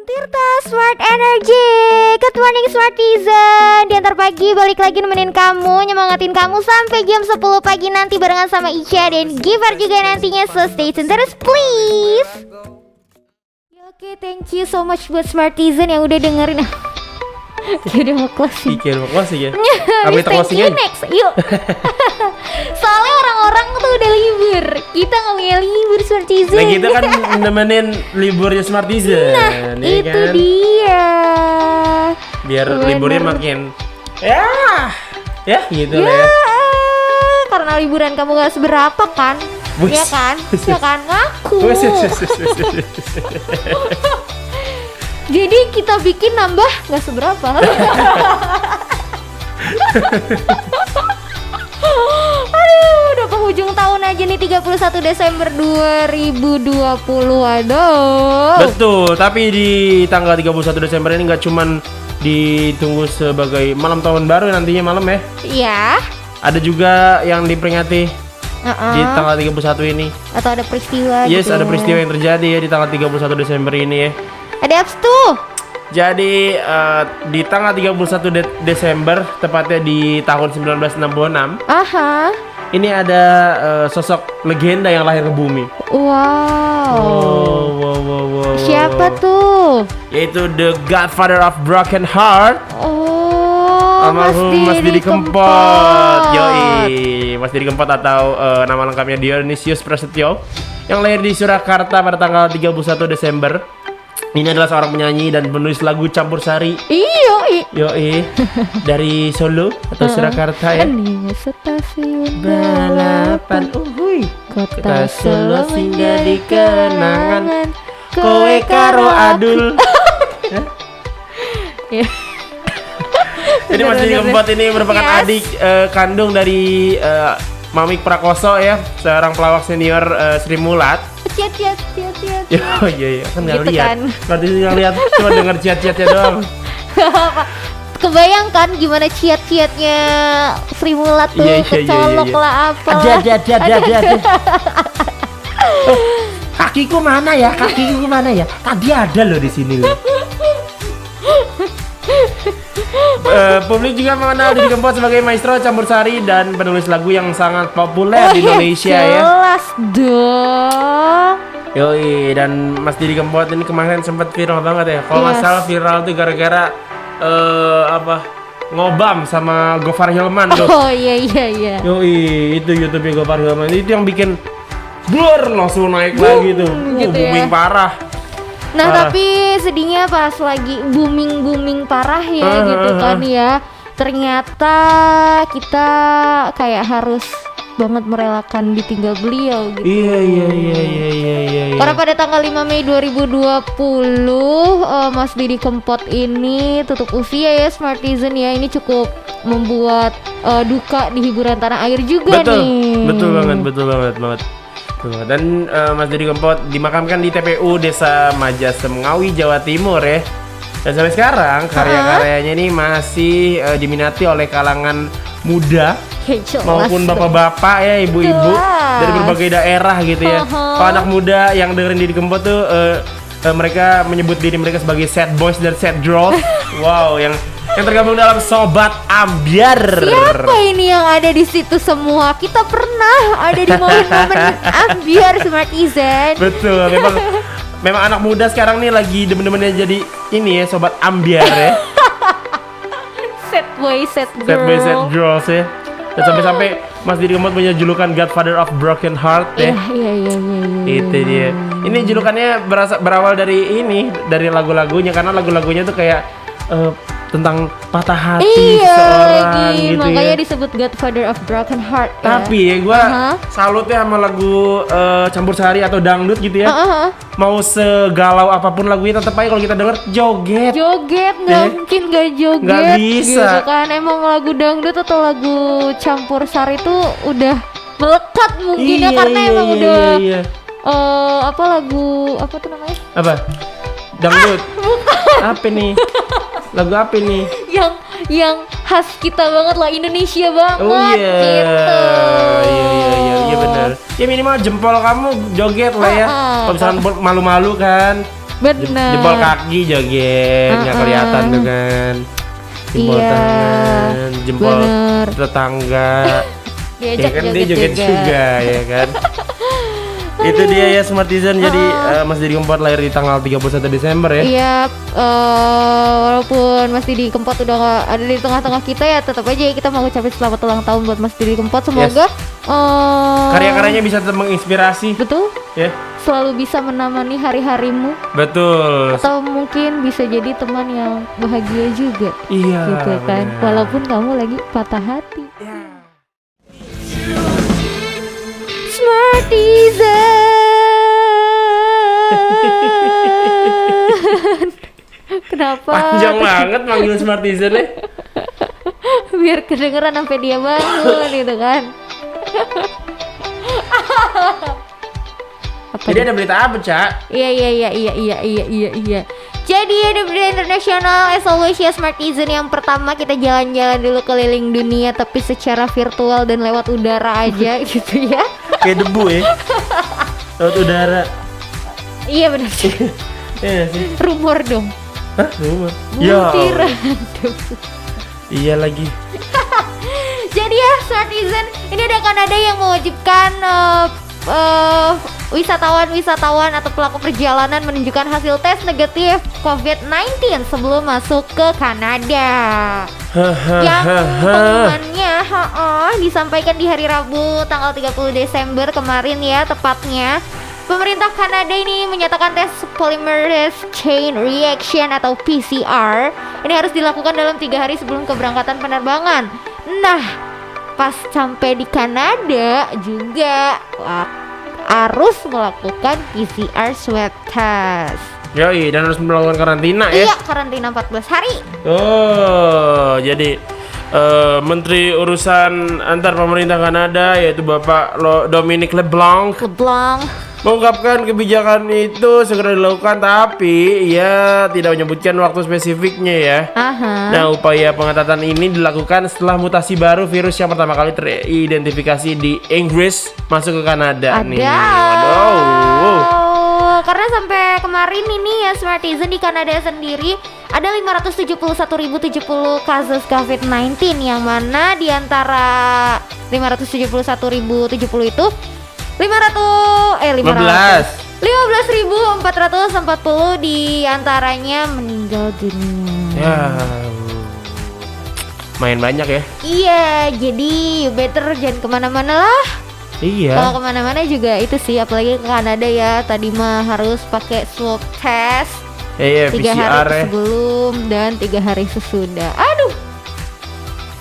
Tirta Smart Energy. Good morning Smartizen. Di antar pagi balik lagi nemenin kamu, nyemangatin kamu sampai jam 10 pagi nanti barengan sama Ica dan Giver juga nantinya. So stay tune terus please. Oke, thank you so much buat Smartizen yang udah dengerin. Udah mau closing. Iya, mau closing ya. Habis thank you next. Yuk. Soalnya orang-orang tuh udah libur. Kita nggak punya libur Smartizen. Nah kita kan nemenin liburnya Smartizen. Nah ya itu kan? dia. Biar Bener. liburnya makin gitu Ya, lah ya. karena liburan kamu gak seberapa kan? Wis. Ya kan? Ya kan? Ngaku. Wes. Jadi kita bikin nambah gak seberapa. Aduh, udah penghujung tahun aja nih, 31 Desember 2020. Aduh. Betul, tapi di tanggal 31 Desember ini nggak cuman ditunggu sebagai malam tahun baru nantinya malam ya. Iya. Ada juga yang diperingati di tanggal 31 ini. Atau ada peristiwa Yes, gitu ada ya. peristiwa yang terjadi ya di tanggal 31 Desember ini ya. Ada apps tuh. Jadi di tanggal 31 Desember, tepatnya di tahun 1966, Aha. ini ada sosok legenda yang lahir ke bumi. Wow. Wow. Siapa tuh? Yaitu the Godfather of Broken Heart, Oh, almarhum Mas Didi Kempot. Yoi, Mas Didi Kempot atau nama lengkapnya Dionysius Prasetyo, yang lahir di Surakarta pada tanggal 31 Desember. Ini adalah seorang penyanyi dan penulis lagu campur sari. Yoi, dari Solo atau Surakarta ya. Ini stasiun Balapan uhuy, Kota Solo Solo singgah menjadi di kenangan, kenangan. kowe karo adul. Ya. Jadi Mas Didi Kempot ini merupakan Yes. adik kandung dari Mamik Prakoso ya, seorang pelawak senior Sri Mulat. Ciat. Iya, kan nggak Gitu lihat. kan. Berarti nggak lihat, cuma dengar ciat-ciatnya doang. Kebayangkan gimana ciat-ciatnya Sri Mulat tuh, Iya. kecolok lah apa. Ada. Kakiku mana ya? Tadi ada loh di sini loh. Publik juga mengenal Didi Kempot sebagai maestro campur sari dan penulis lagu yang sangat populer di Indonesia ya. Jelas dong. Yoi, dan Mas Didi Kempot ini kemarin sempat viral banget ya. Kalau nggak Yes. salah viral tuh gara-gara ngobam sama Gofar Hilman tuh. Oh iya. Yoi, itu YouTube-nya Gofar Hilman itu yang bikin blur langsung naik lagi tuh. gitu ya. Booming parah. Nah Parah. tapi sedihnya pas lagi booming parah ya gitu kan ya. Ternyata kita kayak harus banget merelakan ditinggal beliau gitu. Iya. Karena pada tanggal 5 Mei 2020 Mas Didi Kempot ini tutup usia ya Smartizen ya. Ini cukup membuat duka di hiburan tanah air juga nih. Betul banget. Tuh, dan Mas Didi Kempot dimakamkan di TPU Desa Majasem Ngawi, Jawa Timur ya. Dan sampai sekarang karya-karyanya ini masih diminati oleh kalangan muda Ya, jelas maupun dong. bapak-bapak ya, ibu-ibu Jelas. dari berbagai daerah gitu ya. Kalau anak muda yang dengerin Didi Kempot tuh mereka menyebut diri mereka sebagai sad boys dan sad girls. Wow, yang tergabung dalam Sobat Ambyar. Siapa ini yang ada di situ semua? Kita pernah ada di momen-momen ambiar Smartizen. Betul, memang anak muda sekarang nih lagi demen-demennya jadi ini ya, Sobat Ambyar ya. Sad boy, sad girl. Sad boy, sad girls ya. Dan sampai-sampai Mas Didi Kempot punya julukan Godfather of Broken Heart ya. Iya. Itu dia. Ini julukannya berawal dari lagu-lagunya, karena lagu-lagunya tuh kayak tentang patah hati Iya seorang lagi, gitu makanya ya. disebut Godfather of Broken Heart ya. Tapi ya gue salutnya sama lagu campur sari atau dangdut gitu ya. Mau segalau apapun lagunya, tetap aja kalau kita denger joget. Nggak mungkin gak joget. Nggak bisa. Gitu kan, emang lagu dangdut atau lagu campur sari itu udah melekat mungkin ya, karena emang udah iya. lagu apa tuh namanya? Apa? Dangdut. Apa nih? Lagu apa nih? Yang khas kita banget lah, Indonesia banget. Oh iya. Gitu. Iya benar. Ya minimal jempol kamu joget lah ya. Kalau misalkan malu-malu kan. Bener. Jempol kaki joget, nggak kelihatan tuh kan. Jempol Iya, tangan, jempol bener. tetangga. Diajak Ya kan dia joget juga ya kan. Itu dia ya Smartizen. Jadi Mas Didi Kempot lahir di tanggal 31 Desember ya. Iya, walaupun Mas Didi Kempot udah gak ada di tengah-tengah kita ya, tetap aja kita mau ucapin selamat ulang tahun buat Mas Didi Kempot. Semoga Karya-karyanya bisa tetap menginspirasi betul, ya. selalu bisa menemani hari-harimu, Betul. atau mungkin bisa jadi teman yang bahagia juga. Iya. Gitu kan, benar. walaupun kamu lagi patah hati. Smartizen. Kenapa? Panjang banget manggil Smartizen ya. Biar kedengeran sampai dia bangun gitu kan. Jadi ada berita apa, Cak? Iya. Jadi ada berita internasional, as always ya Smartizen. Yang pertama kita jalan-jalan dulu keliling dunia, tapi secara virtual dan lewat udara aja gitu ya. Kayak debu ya. Lewat udara. Iya benar sih. Iya sih. Rumor dong. Hah? Rumor. Butiran. Iya lagi. Jadi ya Smartizen, ini ada Kanada yang mewajibkan wisatawan atau pelaku perjalanan menunjukkan hasil tes negatif COVID-19 sebelum masuk ke Kanada. Yang pengumumannya disampaikan di hari Rabu tanggal 30 Desember kemarin ya tepatnya. Pemerintah Kanada ini menyatakan tes polymerase chain reaction atau PCR ini harus dilakukan dalam 3 hari sebelum keberangkatan penerbangan. Nah, pas sampai di Kanada juga harus melakukan PCR swab test. Yoi, dan harus melakukan karantina ya. Iya, karantina 14 hari. Oh, jadi Menteri Urusan Antar Pemerintah Kanada yaitu Bapak Dominic LeBlanc mengungkapkan kebijakan itu segera dilakukan, tapi ia tidak menyebutkan waktu spesifiknya ya. Nah, upaya pengetatan ini dilakukan setelah mutasi baru virus yang pertama kali teridentifikasi di Inggris masuk ke Kanada nih. Waduh. Karena sampai kemarin ini ya Smartizen, di Kanada sendiri ada 571.070 kasus COVID-19, yang mana di antara 571.070 itu 15.440 di antaranya meninggal dunia. Ya, main banyak ya. Iya, jadi you better jangan kemana-mana lah. Iya. Kalau kemana-mana juga itu sih, apalagi ke Kanada ya, tadi mah harus pakai swab test 3 hari sebelum dan 3 hari sesudah. Aduh,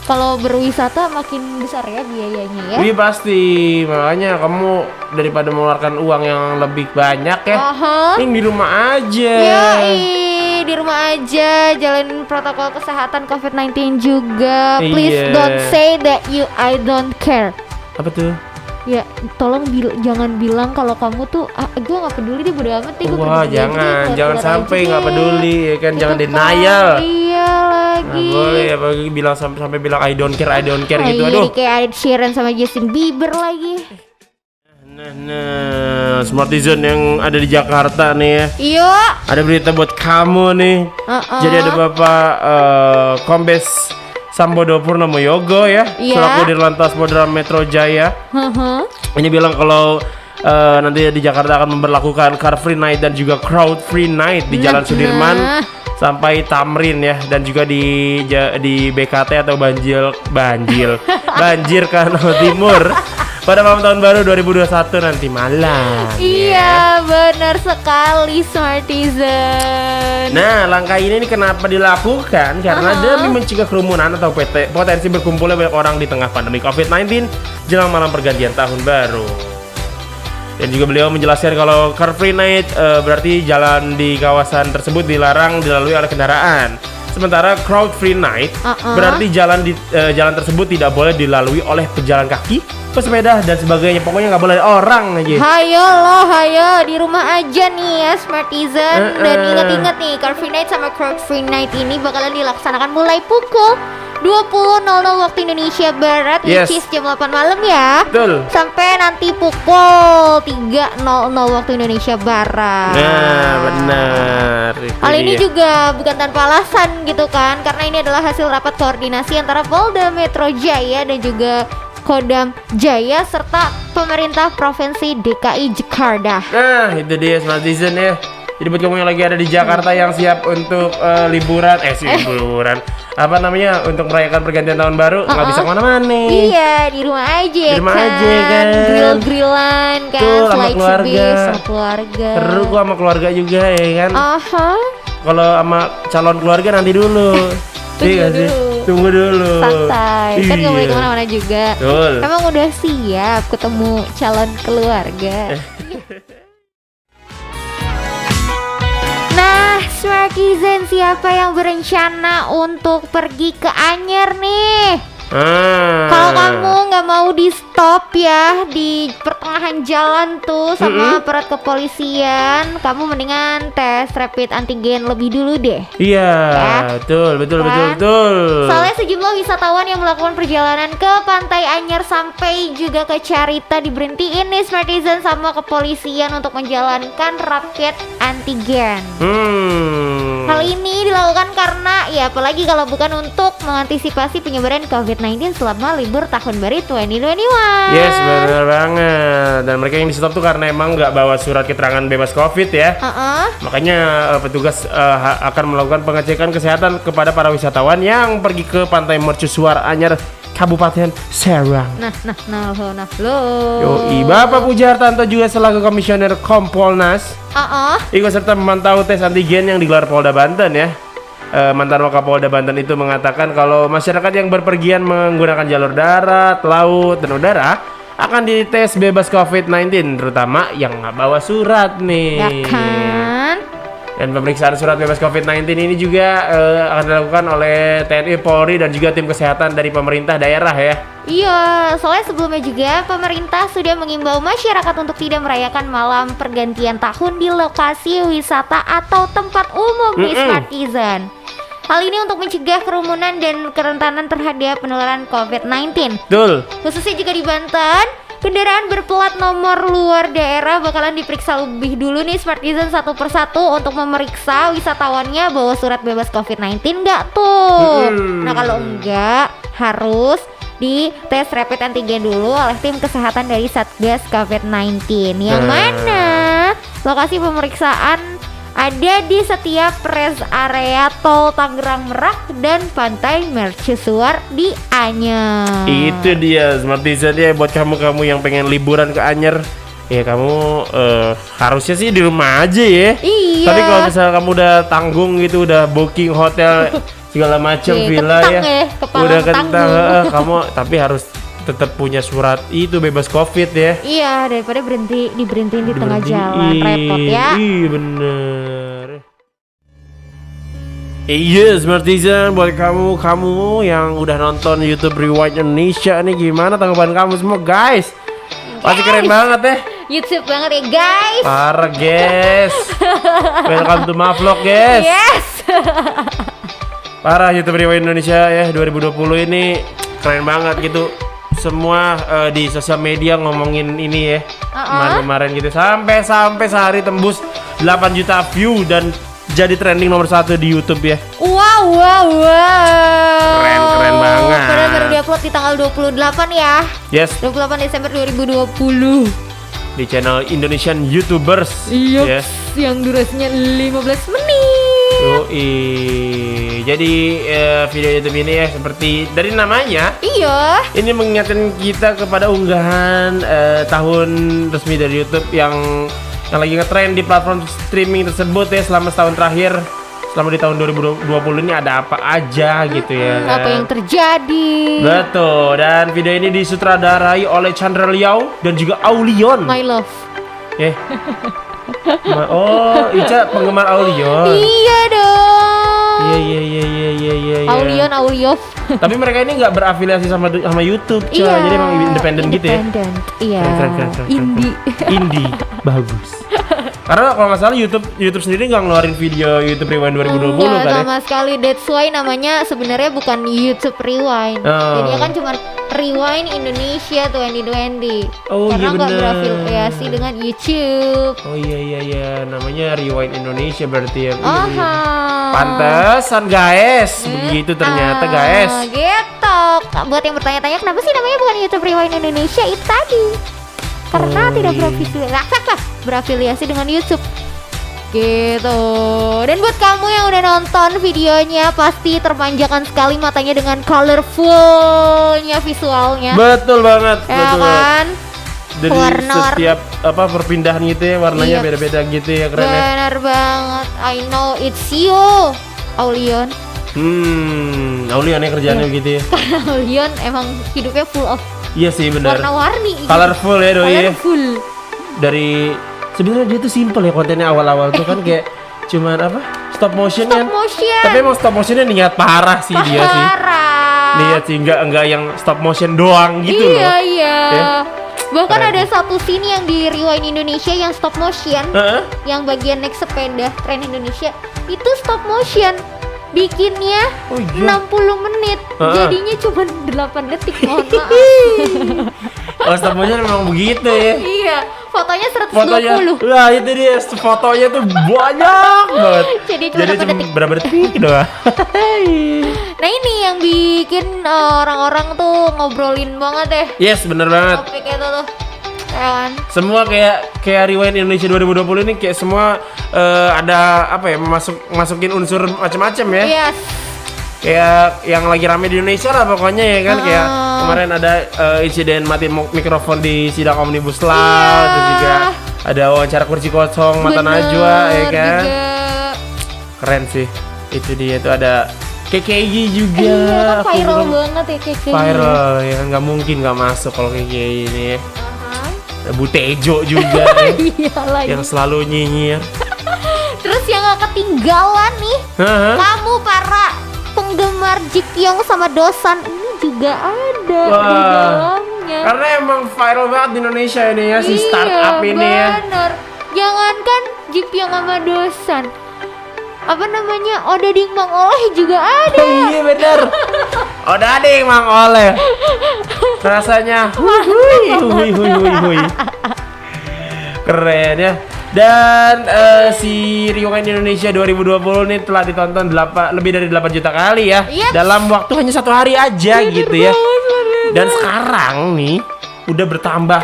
kalau berwisata makin besar ya biayanya ya. Iya pasti, makanya kamu daripada mengeluarkan uang yang lebih banyak ya, ini di rumah aja. Di rumah aja, jalanin protokol kesehatan COVID-19 juga. Please don't say that I don't care. Apa tuh? Ya, tolong jangan bilang kalau kamu tuh gue nggak peduli deh, bodo amat deh. Wah, jangan sampai nggak peduli ya kan, jangan denial. Iya lagi. Nggak boleh, apalagi bilang sampai bilang I don't care gitu. Aduh. Kayak Ed Sheeran sama Justin Bieber lagi. Nah, Smartizen yang ada di Jakarta nih ya. Iya. Ada berita buat kamu nih. Jadi ada Bapak Kombes Sambodo Purnomo Yogo ya, selaku Dirlantas Polda Metro Jaya. Ini bilang kalau nanti di Jakarta akan memberlakukan Car Free Night dan juga Crowd Free Night di Jalan Sudirman sampai Tamrin ya, dan juga di BKT atau Banjir Kano Timur pada malam tahun baru 2021 nanti malam. Iya, benar sekali Smartizen. Nah, langkah ini kenapa dilakukan? Karena demi mencegah kerumunan atau potensi berkumpulnya banyak orang di tengah pandemi COVID-19 jelang malam pergantian tahun baru. Dan juga beliau menjelaskan kalau Car Free Night berarti jalan di kawasan tersebut dilarang dilalui oleh kendaraan. Sementara Crowd Free Night berarti jalan tersebut tidak boleh dilalui oleh pejalan kaki, pesepeda dan sebagainya. Pokoknya nggak boleh orang aja. Hayo di rumah aja nih ya Smartizen. Dan ingat-ingat nih, Car Free Night sama Crowd Free Night ini bakalan dilaksanakan mulai pukul 20.00 waktu Indonesia Barat, Yes. which is jam 8 malam ya. Betul. Sampai nanti pukul 3.00 waktu Indonesia Barat. Nah, benar. Itu Hal ini dia. juga bukan tanpa alasan gitu kan, karena ini adalah hasil rapat koordinasi antara Polda Metro Jaya dan juga Kodam Jaya serta pemerintah Provinsi DKI Jakarta. Nah, itu dia Smartizen ya. Jadi buat kamu yang lagi ada di Jakarta yang siap untuk liburan, liburan, apa namanya, untuk merayakan pergantian tahun baru, nggak bisa kemana-mana. Iya, di rumah aja, Di rumah kan? aja, kan? Grill-grillan kan, Tuh, sama slide keluarga. cibis sama keluarga. Seru kok sama keluarga juga ya kan. Aha, Kalau sama calon keluarga nanti dulu. Tunggu Iya nggak sih? dulu. Tunggu dulu. santai, kan nggak boleh Iya. kemana-mana juga. Betul. Emang udah siap ketemu calon keluarga. Nah, Smartizen, siapa yang berencana untuk pergi ke Anyer nih? Kalau kamu nggak mau di stop ya di pertengahan jalan tuh sama aparat kepolisian, kamu mendingan tes rapid antigen lebih dulu deh. Iya, Ya. betul. Kan? Soalnya sejumlah wisatawan yang melakukan perjalanan ke Pantai Anyer sampai juga ke Carita diberhentiin nih Smartizen sama kepolisian untuk menjalankan rapid antigen. Hal ini dilakukan karena ya apalagi kalau bukan untuk mengantisipasi penyebaran COVID-19 selama libur tahun baru 2021. Yes, benar banget. Dan mereka yang di stop tuh karena emang nggak bawa surat keterangan bebas COVID ya. Makanya petugas akan melakukan pengecekan kesehatan kepada para wisatawan yang pergi ke Pantai Mercusuar Anyer, Kabupaten Serang. Nah, Yoi, Bapak Pujartanto juga selaku Komisioner Kompolnas ikut serta memantau tes antigen yang digelar Polda Banten ya. Mantan Wakapolda Banten itu mengatakan kalau masyarakat yang berpergian menggunakan jalur darat, laut, dan udara akan dites bebas COVID-19, terutama yang nggak bawa surat nih. Ya kan? Dan pemeriksaan surat bebas COVID-19 ini juga akan dilakukan oleh TNI, Polri, dan juga tim kesehatan dari pemerintah daerah ya. Iya, soalnya sebelumnya juga pemerintah sudah mengimbau masyarakat untuk tidak merayakan malam pergantian tahun di lokasi wisata atau tempat umum di Smartizen. Hal ini untuk mencegah kerumunan dan kerentanan terhadap penularan COVID-19. Betul. Khususnya juga di Banten, kendaraan berplat nomor luar daerah bakalan diperiksa lebih dulu nih Smartizen satu persatu untuk memeriksa wisatawannya bawa surat bebas COVID-19 nggak tuh. Nah kalau enggak, harus di tes rapid antigen dulu oleh tim kesehatan dari Satgas COVID-19. Yang mana lokasi pemeriksaan ada di setiap rest area tol Tangerang Merak dan Pantai Mercusuar di Anyer. Itu dia Smartizen ya, buat kamu yang pengen liburan ke Anyer. Ya kamu harusnya sih di rumah aja ya. Iya. Tapi kalau misalnya kamu udah tanggung gitu, udah booking hotel segala macam Iya, villa kentang ya, ya, kepala udah ketanggung. kentang, kamu tapi harus tetap punya surat itu bebas COVID ya. Iya, daripada diberhentiin di tengah jalan, repot ya. Iya bener. Iya Smartizen, buat kamu yang udah nonton YouTube Rewind Indonesia nih, gimana tanggapan kamu semua guys? Pasti keren banget ya. YouTube banget ya guys. Parah guys. Welcome to my vlog guys. Yes. Parah, YouTube Rewind Indonesia ya 2020 ini keren banget gitu. Semua di sosial media ngomongin ini ya. Kemarin gitu sampai sehari tembus 8 juta view dan jadi trending nomor 1 di YouTube ya. Wow. Keren banget. Padahal baru diupload di tanggal 28 ya. Yes, 28 Desember 2020. di channel Indonesian YouTubers. Iya. Ya. Yang durasinya 15 menit. Yoi. Jadi video YouTube ini ya seperti dari namanya, Iya. ini mengingatkan kita kepada unggahan tahun resmi dari YouTube yang lagi ngetrend di platform streaming tersebut ya selama setahun terakhir. Selama di tahun 2020 ini ada apa aja gitu ya. Apa yang terjadi? Betul, dan video ini disutradarai oleh Chandra Liao dan juga Aulion. My love. Oh, Ica penggemar Aulion. Iya dong. Iya. Aulion. Tapi mereka ini nggak berafiliasi sama YouTube, coy. Iya. Jadi emang independen gitu ya. Iya. Keren. Indie, bagus. Karena kalau nggak salah YouTube sendiri nggak ngeluarin video YouTube Rewind 2020 Enggak kan ya? sama sekali. That's why namanya sebenarnya bukan YouTube Rewind. Oh. Jadi kan cuma Rewind Indonesia 2020. Oh, karena iya nggak bener. berafiliasi dengan YouTube. Oh iya, namanya Rewind Indonesia berarti ya. Aha. Pantesan guys, begitu ternyata guys. Gitu. Buat yang bertanya-tanya kenapa sih namanya bukan YouTube Rewind Indonesia, itu tadi karena tidak berafiliasi dengan YouTube. Gitu. Dan buat kamu yang udah nonton videonya pasti termanjakan sekali matanya dengan colorfulnya visualnya. Betul banget, Ya betul banget. kan? Dari Warna-warna. setiap perpindahan gitu ya, warnanya Iya. beda-beda gitu ya, keren ya. Benar banget. I know it's you, Aulion. Aulion ya kerjaannya gitu ya. Aulion emang hidupnya full of Iya sih benar. warna-warni. Colorful ya doi. Colorful. Dari sebenarnya dia tuh simple ya kontennya awal-awal tuh kan kayak cuman apa? Stop motion kan. Stop motion. Tapi emang stop motionnya niat parah sih dia sih. Parah. Niat sih enggak yang stop motion doang gitu loh. Iya. Ya. Bahkan Keren. ada satu scene yang di Rewind Indonesia yang stop motion. Heeh. Yang bagian naik sepeda tren Indonesia itu stop motion. Bikinnya Oh, iya. 60 menit. Jadinya cuma 8 detik. Mohon maaf. Oh, stop motion memang begitu ya. Iya, fotonya 120. Fotonya, wah itu dia fotonya tuh banyak banget. Jadi cuma berapa cuma detik? berapa detik doang. Nah ini yang bikin orang-orang tuh ngobrolin banget deh Yes, bener banget. topik itu tuh, ya kan? Semua kayak Rewind Indonesia 2020 ini kayak semua ada apa ya masukin unsur macam-macam ya. Yes. Kayak yang lagi rame di Indonesia lah pokoknya ya kan. Kayak kemarin ada insiden mati mikrofon di sidang Omnibus Law, Iya. terus juga ada wawancara kursi kosong Mata Najwa ya kan. Juga. Keren sih. Itu dia tuh ada KKI juga. Iya kan Aku viral bilang, banget ya kayak viral ya kan, nggak mungkin nggak masuk kalau KKI ini ya. Ada Bu Tejo juga ya, Iya lagi. yang selalu nyinyir. Terus yang gak ketinggalan nih, Hah? kamu para penggemar Jipyong sama Dosan ini juga ada di Wah, dalamnya. karena emang viral banget di Indonesia ini ya si Iya, startup ini ya. bener. Jangankan Jipyong sama Dosan, apa namanya, Odading Mang Oleh juga ada. Oh iya bener. Oh dadi Mang Oleh. Rasanya hui. Keren ya. Dan si Rewind Indonesia 2020 ini telah ditonton lebih dari 8 juta kali ya. Yes. Dalam waktu hanya 1 hari aja gitu ya. Dan sekarang nih udah bertambah.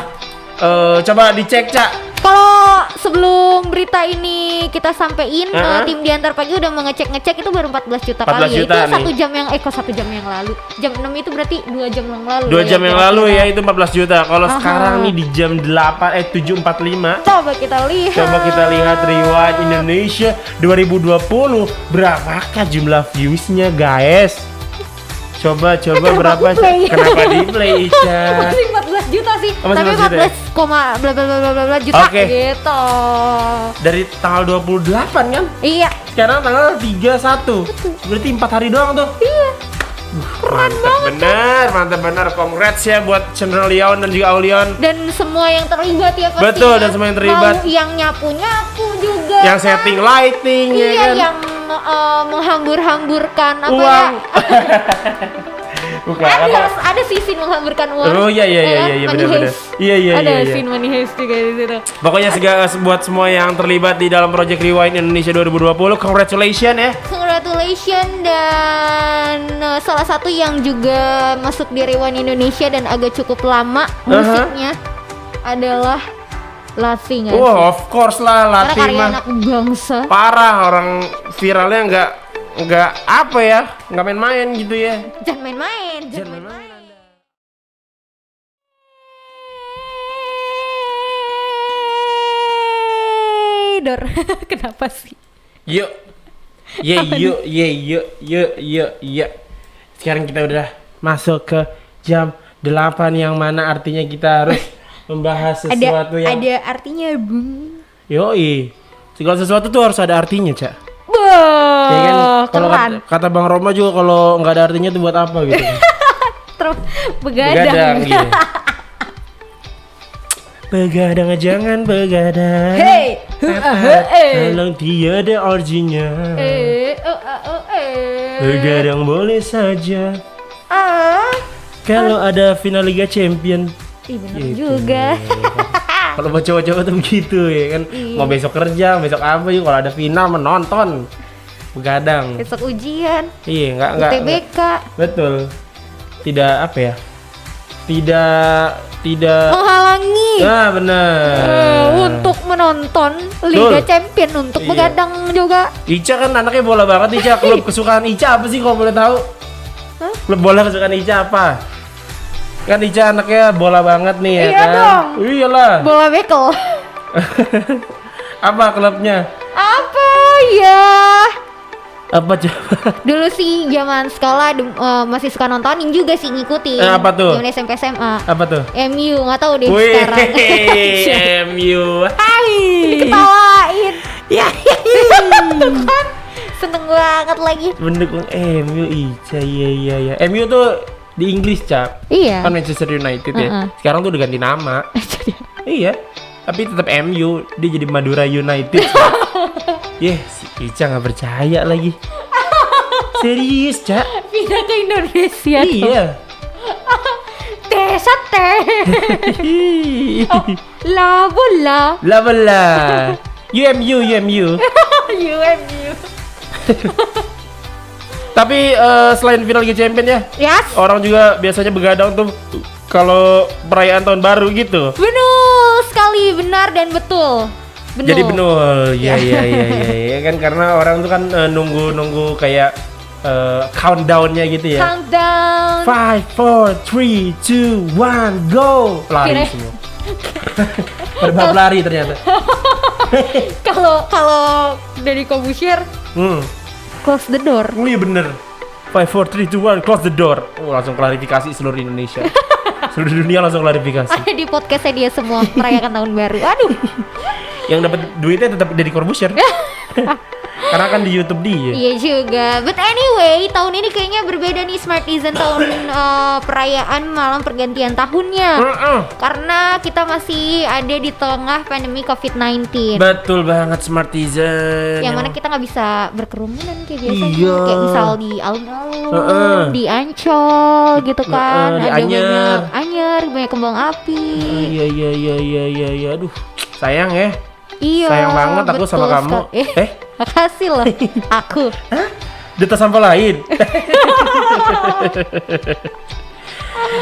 Coba dicek, Cak. Kalau sebelum berita ini kita sampein, Heeh. tim Diantar Pagi udah mengecek itu baru 14 juta 14 kali ya. juta Itu nih. 1 jam yang kok 1 jam yang lalu. Jam 6 itu berarti 2 jam yang lalu. 2 jam yang kira-kira. lalu ya itu 14 juta. Kalau Aha. sekarang nih di jam 7.45 Coba kita lihat. coba kita lihat Rewind Indonesia 2020 berapakah jumlah viewsnya guys? Coba berapa? play? Kenapa di play Ica? Masih 14 juta sih. Oh, masih Tapi 14 juta ya? 14, bla bla bla bla bla juta Oke. gitu. Dari tanggal 28 kan? Iya. Sekarang tanggal 31. Berarti 4 hari doang tuh. Iya. Mantap bener. Congrats ya buat Channel Leon dan juga Aulion. Dan semua yang terlibat ya pasti. Betul, dan semua yang terlibat. Mau yang nyapu-nyapu juga. Yang kan. setting lighting ya Iya, kan. yang menghambur-hamburkan apa Uang. ya? Bukan. Ada sih scene menghamburkan uang. Oh iya ya kan? Money benar. heist. Iya. Ada scene money heist juga di situ. Pokoknya buat semua yang terlibat di dalam Project Rewind Indonesia 2020, congratulations ya. Congratulations. Dan salah satu yang juga masuk di Rewind Indonesia dan agak cukup lama musiknya adalah Lati nggak sih? Wah, of course lah, Karena Lati karya mah anak bangsa. parah, orang viralnya nggak apa ya, nggak main-main gitu ya. Jangan main-main. Jangan main-main Anda. Dor, kenapa sih? Yuk. Yuk. Sekarang kita udah masuk ke jam 8 yang mana artinya kita harus membahas sesuatu yang Ada artinya, Bung. yoi. Segala sesuatu tuh harus ada artinya, Cak. Wah. Ya kan, kalau keren. kata Bang Roma juga kalau nggak ada artinya tuh buat apa gitu. Terus Begadang begadang. gitu. Begadang jangan begadang. Hey, Kalau tiada artinya. Begadang boleh saja. Kalau ada final Liga Champion. Ih, bener Gitu. juga. Kalau buat cowok-cowok tuh begitu ya kan. Iya. Mau besok kerja, besok apa yuk kalau ada final menonton. Begadang. Besok ujian, Iya, enggak. UTBK, Betul. Tidak apa ya? Tidak menghalangi Nah, benar. untuk menonton Liga Betul. Champion untuk Iya. begadang juga. Ica kan anaknya bola banget. Ica, klub kesukaan Ica apa sih kalau boleh tahu? Hah? Klub bola kesukaan Ica apa? Kan Ica anaknya bola banget nih ya Iya kan? dong. Iyalah. Bola bekel. Apa klubnya? Apa ya? Apa coba? Dulu sih zaman sekolah masih suka nontonin juga sih ngikutin. Apa tuh? Zaman SMP SMA. Apa tuh? MU nggak tahu deh Wih, sekarang. MU. Hai. Diketawain. Ya. Kan seneng banget lagi. Mendukung MU Ica. Iya. MU tuh di Inggris, Cap. Iya. Kan Manchester United ya. Sekarang tuh udah ganti nama. Iya. Tapi tetap MU, dia jadi Madura United. Si Ica nggak percaya lagi. Serius, Cak? Pindah ke Indonesia. Iya. Sate. La bola. Lah. UMU. UMU. Tapi selain final Liga Champion ya, Yes. orang juga biasanya begadang tuh kalau perayaan tahun baru gitu. Benar sekali, benar dan betul. Benar. Jadi benar, iya kan karena orang tuh kan nunggu kayak countdown-nya gitu ya. Countdown. 5, 4, 3, 2, 1, go! Lari Kira- semua. Berbab lari ternyata. Kalau dari Kobusier close the door. Oh iya bener. 5, 4, 3, 2, 1, close the door. Langsung klarifikasi seluruh Indonesia. Seluruh dunia langsung klarifikasi. Ada di podcastnya dia semua merayakan tahun baru. Aduh. Yang dapat duitnya tetap dari Corbusier. Karena kan di YouTube dia. Iya juga. But anyway, tahun ini kayaknya berbeda nih Smartizen tahun perayaan malam pergantian tahunnya. Karena kita masih ada di tengah pandemi COVID-19. Betul banget Smartizen. Yang mana kita nggak bisa berkerumunan kayak biasanya. Iya. Kayak misal di alun-alun, di Ancol gitu kan. Di Ada Anyer. banyak Anyer, banyak kembang api. Iya. Aduh, sayang ya. Iya. Sayang banget aku betul sama kamu. sekali. Makasih loh. Aku. Duta sampah lain.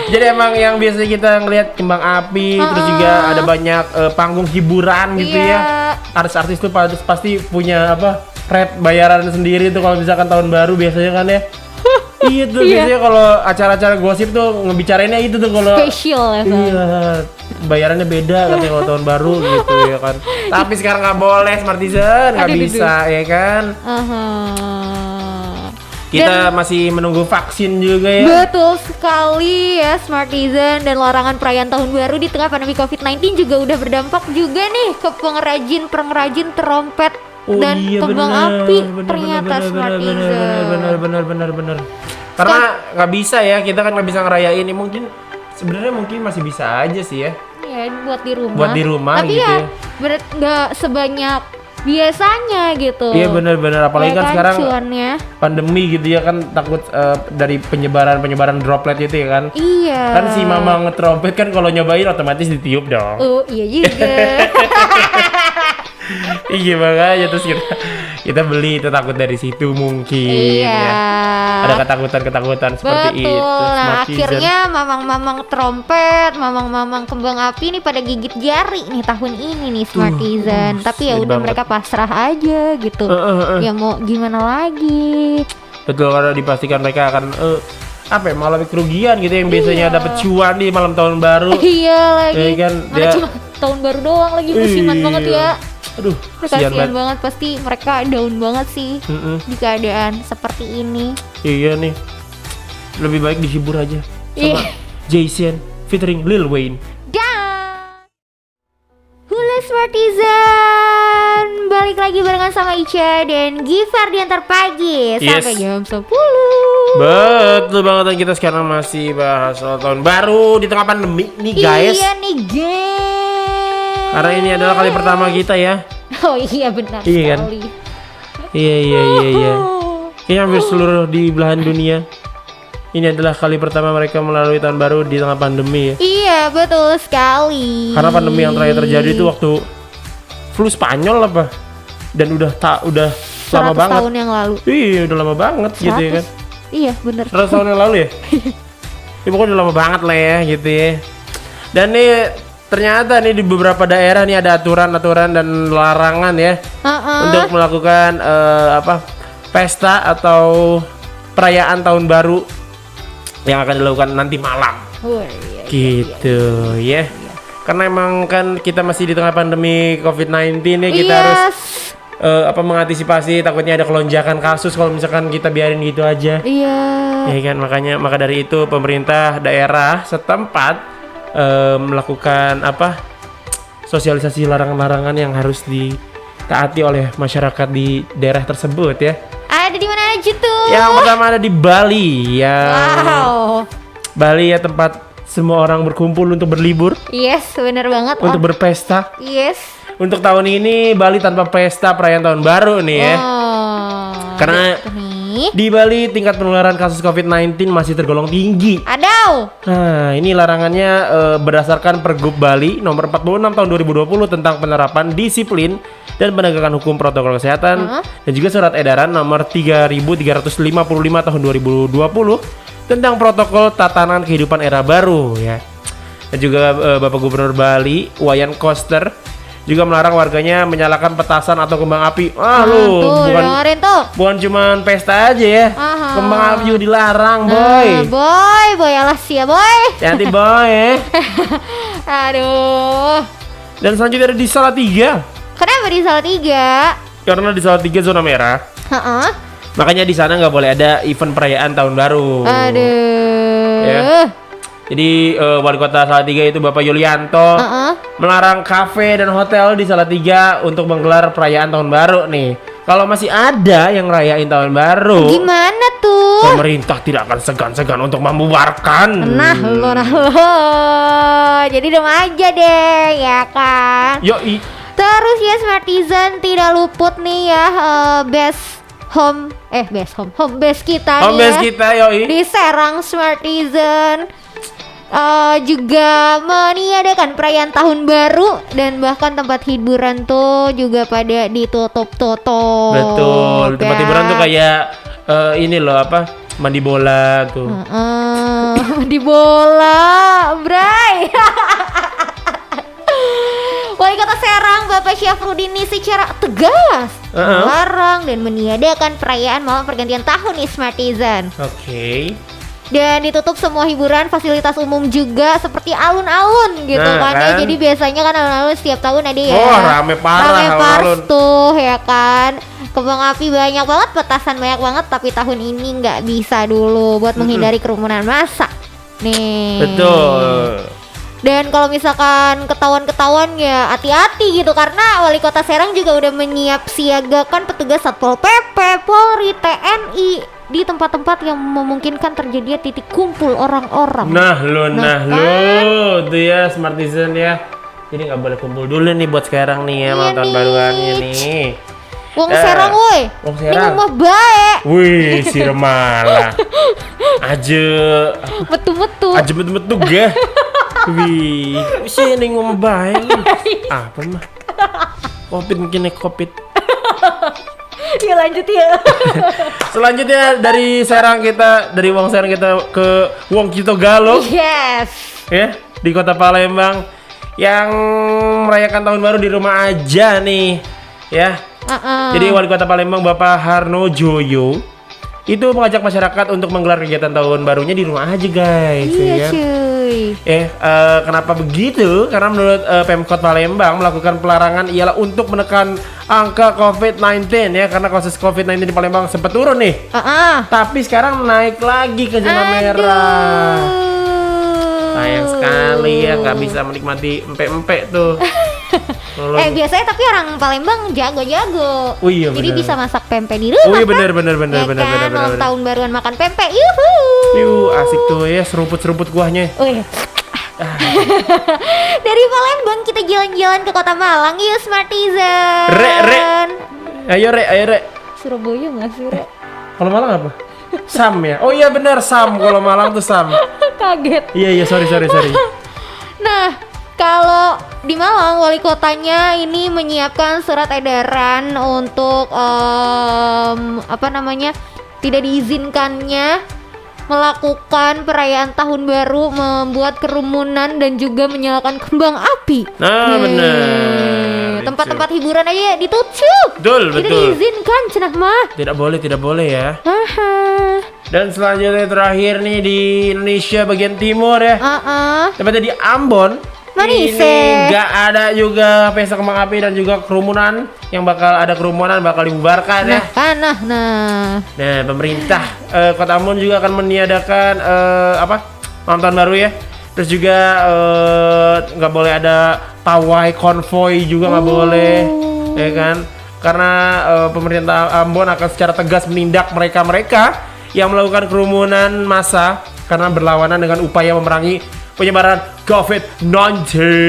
Jadi emang yang biasanya kita ngelihat kembang api, terus juga ada banyak panggung hiburan gitu Iya. ya. Artis-artis tuh pasti punya apa? Rate bayaran sendiri tuh kalau misalkan tahun baru biasanya kan ya. Iya tuh Iya. biasanya kalau acara-acara gosip tuh ngebicarainnya itu tuh kalau Spesial ya kan. iya, bayarannya beda katanya kalau tahun baru gitu ya kan. Tapi sekarang nggak boleh Smartizen, nggak Aduh, bisa ya kan. Kita masih menunggu vaksin juga ya. Betul sekali ya Smartizen, dan larangan perayaan tahun baru di tengah pandemi COVID-19 juga udah berdampak juga nih ke pengrajin trompet dan kembang api ternyata Smartizen. Bener. Karena nggak bisa ya, kita kan nggak bisa ngerayain ini sebenarnya mungkin masih bisa aja sih ya. Ya buat di rumah. Buat di rumah tapi gitu ya. ya. Nggak sebanyak biasanya gitu. Iya bener apalagi Ya kan sekarang cuannya. pandemi gitu ya kan, takut dari penyebaran droplet itu ya kan. Iya. Kan si mama ngetrompet kan kalau nyobain otomatis ditiup dong. Oh iya juga. Iya makanya terus kita beli itu takut dari situ mungkin. Iya. Ya. Ada ketakutan seperti Betul. itu. Nah Smartizen. akhirnya mamang-mamang trompet, mamang-mamang kembang api nih pada gigit jari nih tahun ini nih Smartizen. Tapi ya sulit udah banget. mereka pasrah aja gitu. Ya mau gimana lagi? Betul, karena dipastikan mereka akan apa ya, mengalami kerugian gitu yang biasanya Iya. dapat cuan di malam tahun baru. Iya lagi. Ya kan, Mana dia- cuma tahun baru doang lagi, musiman Iya. banget ya. Aduh, kasihan Kasihan banget. banget, pasti mereka down banget sih di keadaan seperti ini. Iya nih. Lebih baik dihibur aja sama Iya. Jason featuring Lil Wayne. Dan Hula Smartizen, balik balik lagi barengan sama Ica dan Givar di Antar Pagi sampai jam 10. Betul banget, dan kita sekarang masih bahas soal tahun baru di tengah pandemi nih guys. Iya nih guys. Karena ini adalah kali pertama kita ya. Oh iya benar Iya kan? sekali. Iya. Kayaknya hampir seluruh di belahan dunia ini adalah kali pertama mereka melalui tahun baru di tengah pandemi ya. Iya betul sekali. Karena pandemi yang terakhir terjadi itu waktu flu Spanyol apa? Dan udah lama 100 banget. tahun yang lalu. Iya, udah lama banget gitu ya kan. Iya bener. 100 tahun yang lalu ya? Ya pokoknya udah lama banget lah ya gitu ya. Dan nih ternyata nih di beberapa daerah nih ada aturan-aturan dan larangan ya untuk melakukan pesta atau perayaan tahun baru yang akan dilakukan nanti malam. Gitu ya. Karena emang kan kita masih di tengah pandemi COVID-19 ya, kita harus mengantisipasi takutnya ada kelonjakan kasus kalau misalkan kita biarin gitu aja. Iya. Ya kan, maka dari itu pemerintah daerah setempat melakukan sosialisasi larangan-larangan yang harus ditaati oleh masyarakat di daerah tersebut ya. Ada di mana aja tuh? Yang pertama ada di Bali ya. Wow. Bali ya, tempat semua orang berkumpul untuk berlibur, Yes, bener banget. untuk berpesta. Yes. Untuk tahun ini Bali tanpa pesta perayaan tahun baru nih ya. Karena gitu nih. di Bali tingkat penularan kasus COVID-19 masih tergolong tinggi. Adau. Nah, ini larangannya berdasarkan Pergub Bali nomor 46 tahun 2020 tentang penerapan disiplin dan penegakan hukum protokol kesehatan dan juga surat edaran nomor 3355 tahun 2020 tentang protokol tatanan kehidupan era baru ya. Dan juga Bapak Gubernur Bali Wayan Koster juga melarang warganya menyalakan petasan atau kembang api. Tuh, dengerin tuh. bukan cuman pesta aja ya. Kembang api juga dilarang, boy. Boy, alas ya, boy. Hati boy ya. Aduh. Dan selanjutnya ada di Salatiga. Kenapa di Salatiga? Karena di Salatiga zona merah. Makanya di sana nggak boleh ada event perayaan tahun baru. Aduh. Ya. Jadi wali kota Salatiga itu Bapak Yulianto melarang kafe dan hotel di Salatiga untuk menggelar perayaan tahun baru nih. Kalau masih ada yang rayain tahun baru, Gimana tuh? pemerintah tidak akan segan-segan untuk membubarkan. Nah lo. Jadi diem aja deh, ya kan? Yoi. Terus ya Smartizen tidak luput nih ya home base kita Home nih base ya. kita yoi. Di Serang Smartizen juga meniadakan perayaan tahun baru dan bahkan tempat hiburan tuh juga pada ditutup. Betul. Tempat hiburan tuh kayak ini loh mandi bola tuh. Di bola, Bray. Wali Kota Serang Bapak Syafruddin ini secara tegas melarang dan meniadakan perayaan malam pergantian tahun nih Smartizen. Oke. Dan ditutup semua hiburan, fasilitas umum juga seperti alun-alun gitu kan ya. Jadi biasanya kan alun-alun setiap tahun ada ya. Rame parah alun-alun tuh ya kan. Kembang api banyak banget, petasan banyak banget, tapi tahun ini nggak bisa dulu buat menghindari kerumunan massa. Nih. Betul. Dan kalau misalkan ketahuan ya hati-hati gitu, karena Wali Kota Serang juga udah siagakan petugas Satpol PP, Polri, TNI di tempat-tempat yang memungkinkan terjadinya titik kumpul orang-orang. Nah lo tuh ya Smartizen ya. Jadi nggak boleh kumpul dulu nih buat sekarang nih ya, malam tahun baruannya nih. Wong Serang woi. Wong Serang. Ini mah baik. Wih, si Remala. Aja. Betul-betul. Aja betul-betul gak. Wih, sini ngomong baik. Apa mah? Covid mungkin nih Covid. Ya lanjut ya. Selanjutnya dari Wong Serang kita ke Wong Kitogalo. Yes. Ya, di Kota Palembang yang merayakan tahun baru di rumah aja nih. Ya. Jadi Wali Kota Palembang Bapak Harno Joyo itu mengajak masyarakat untuk menggelar kegiatan tahun barunya di rumah aja guys. Iya ya. cuy. Kenapa begitu? Karena menurut Pemkot Palembang melakukan pelarangan ialah untuk menekan angka COVID-19 ya, karena kasus COVID-19 di Palembang sempat turun nih. Tapi sekarang naik lagi ke zona merah. Sayang sekali ya, nggak bisa menikmati empek-empek tuh. Biasanya tapi orang Palembang jago-jago. Oh iya, jadi bener. bisa masak pempek di rumah. Oh iya, kan? bener. Malam tahun baruan makan pempek. Yuhu. Asik tuh ya, seruput kuahnya. Oh iya. Dari Palembang kita jalan-jalan ke Kota Malang. Yuk Smartizen. Re. Ayo Re. Surabaya nggak sih Re? Kalau Malang apa? Sam ya? Oh iya benar, Sam. Kalau Malang tuh Sam. Kaget. Iya, sorry. Nah, kalau di Malang wali kotanya ini menyiapkan surat edaran untuk tidak diizinkannya melakukan perayaan tahun baru, membuat kerumunan dan juga menyalakan kembang api. Nah, benar. Tempat-tempat hiburan aja ditutup. Betul. Tidak diizinkan cenah mah. Tidak boleh ya. Aha. Dan selanjutnya terakhir nih di Indonesia bagian timur ya. Tepatnya di Ambon. Manis. Ini nggak ada juga pesta kembang api dan juga kerumunan. Yang bakal ada kerumunan bakal dibubarkan ya. Nah. Nah, pemerintah Kota Ambon juga akan meniadakan malam tahun baru ya. Terus juga nggak boleh ada pawai konvoy juga nggak boleh, ya kan? Karena pemerintah Ambon akan secara tegas menindak mereka yang melakukan kerumunan massa karena berlawanan dengan upaya memerangi penyebaran COVID-19.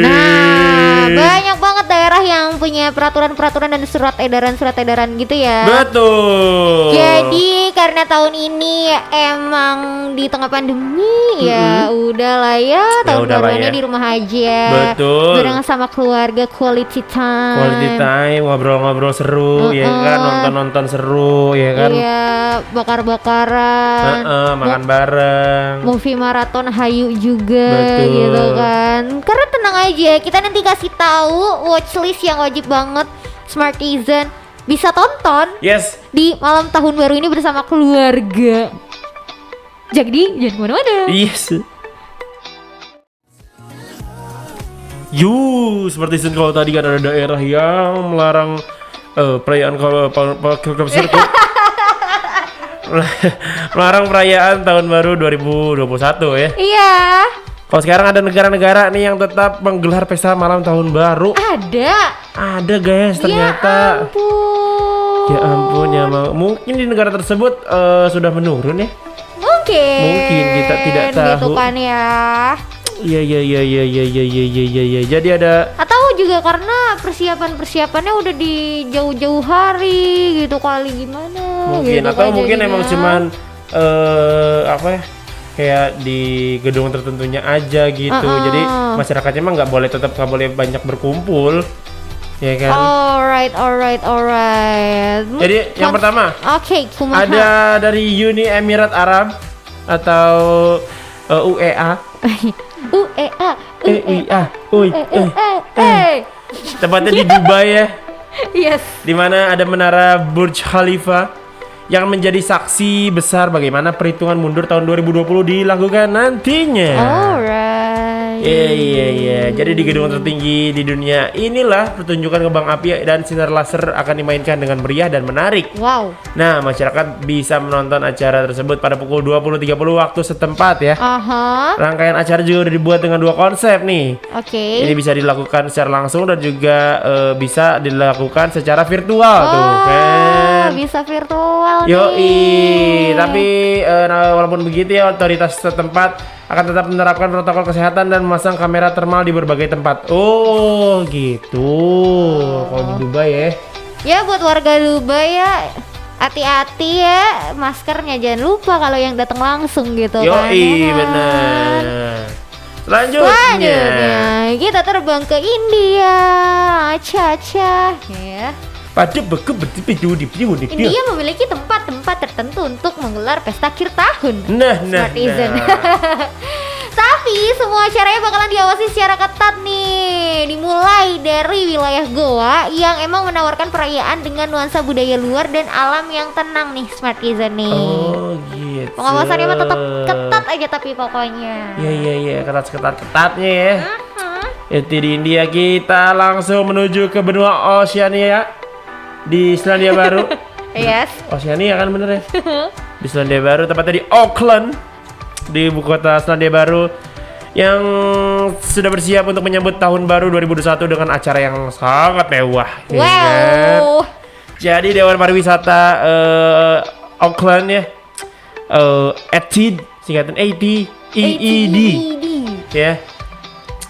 Nah, banyak banget daerah yang punya peraturan-peraturan dan surat edaran gitu ya. Betul. Jadi karena tahun ini emang di tengah pandemi ya udahlah ya tahun baruannya di rumah aja. Betul. Bareng sama keluarga, quality time. Quality time, ngobrol-ngobrol seru, ya kan, nonton-nonton seru, ya kan. Iya, bakar-bakaran. Makan bareng. Movie maraton hayu juga. Betul. Gitu kan. Karena tenang aja, kita nanti kasih tahu watchlist yang wajib banget Smartizen bisa tonton. Yes. Di malam tahun baru ini bersama keluarga. Jadi jangan kemana-mana. Yes. Seperti kalau tadi kan ada daerah yang melarang perayaan melarang perayaan tahun baru 2021 ya. Iya. Kalau sekarang ada negara-negara nih yang tetap menggelar pesta malam tahun baru. Ada guys ternyata. Ya ampun ya, mungkin di negara tersebut sudah menurun ya. Mungkin kita tidak tahu. Gitu kan ya. Iya. Jadi ada. Atau juga karena persiapannya udah di jauh-jauh hari gitu kali gimana. Mungkin gitu atau kan mungkin jadinya. emang cuman kayak di gedung tertentunya aja gitu. Jadi masyarakatnya emang nggak boleh banyak berkumpul, ya kan? Alright. Jadi yang pertama, kumaha. ada dari Uni Emirat Arab atau UEA. Tempatnya di Dubai ya. Yes. Di mana ada menara Burj Khalifa yang menjadi saksi besar bagaimana perhitungan mundur tahun 2020 dilakukan nantinya. Alright. Iya. Jadi di gedung tertinggi di dunia inilah pertunjukan kembang api dan sinar laser akan dimainkan dengan meriah dan menarik. Wow. Nah, masyarakat bisa menonton acara tersebut pada pukul 20.30 waktu setempat ya. Rangkaian acara juga udah dibuat dengan 2 konsep nih. Oke. Ini bisa dilakukan secara langsung dan juga bisa dilakukan secara virtual tuh kan. Bisa virtual Yoi, tapi walaupun begitu ya otoritas setempat akan tetap menerapkan protokol kesehatan dan memasang kamera termal di berbagai tempat. Oh gitu. Kalau di Dubai ya. Ya buat warga Dubai ya hati-hati ya, maskernya jangan lupa kalau yang datang langsung gitu. Yoi, benar. Selanjutnya kita terbang ke India. Aca ya. India memiliki tempat-tempat tertentu untuk menggelar pesta akhir tahun. Smartizen. Tapi semua acaranya bakalan diawasi secara ketat nih. Dimulai dari wilayah Goa yang emang menawarkan perayaan dengan nuansa budaya luar dan alam yang tenang nih Smartizen nih. Oh gitu. Pengawasannya mah tetap ketat aja tapi pokoknya. Iya, ketatnya ya. Itu di India, kita langsung menuju ke benua Oceania. Di Selandia Baru. Yes. Oceania kan bener ya. Di Selandia Baru, tepatnya di Auckland, di ibu kota Selandia Baru. yang sudah bersiap untuk menyambut tahun baru 2021 dengan acara yang sangat mewah. ya kan? Wow. Jadi Dewan Pariwisata Auckland ya, ATID, singkatan ATEED ya.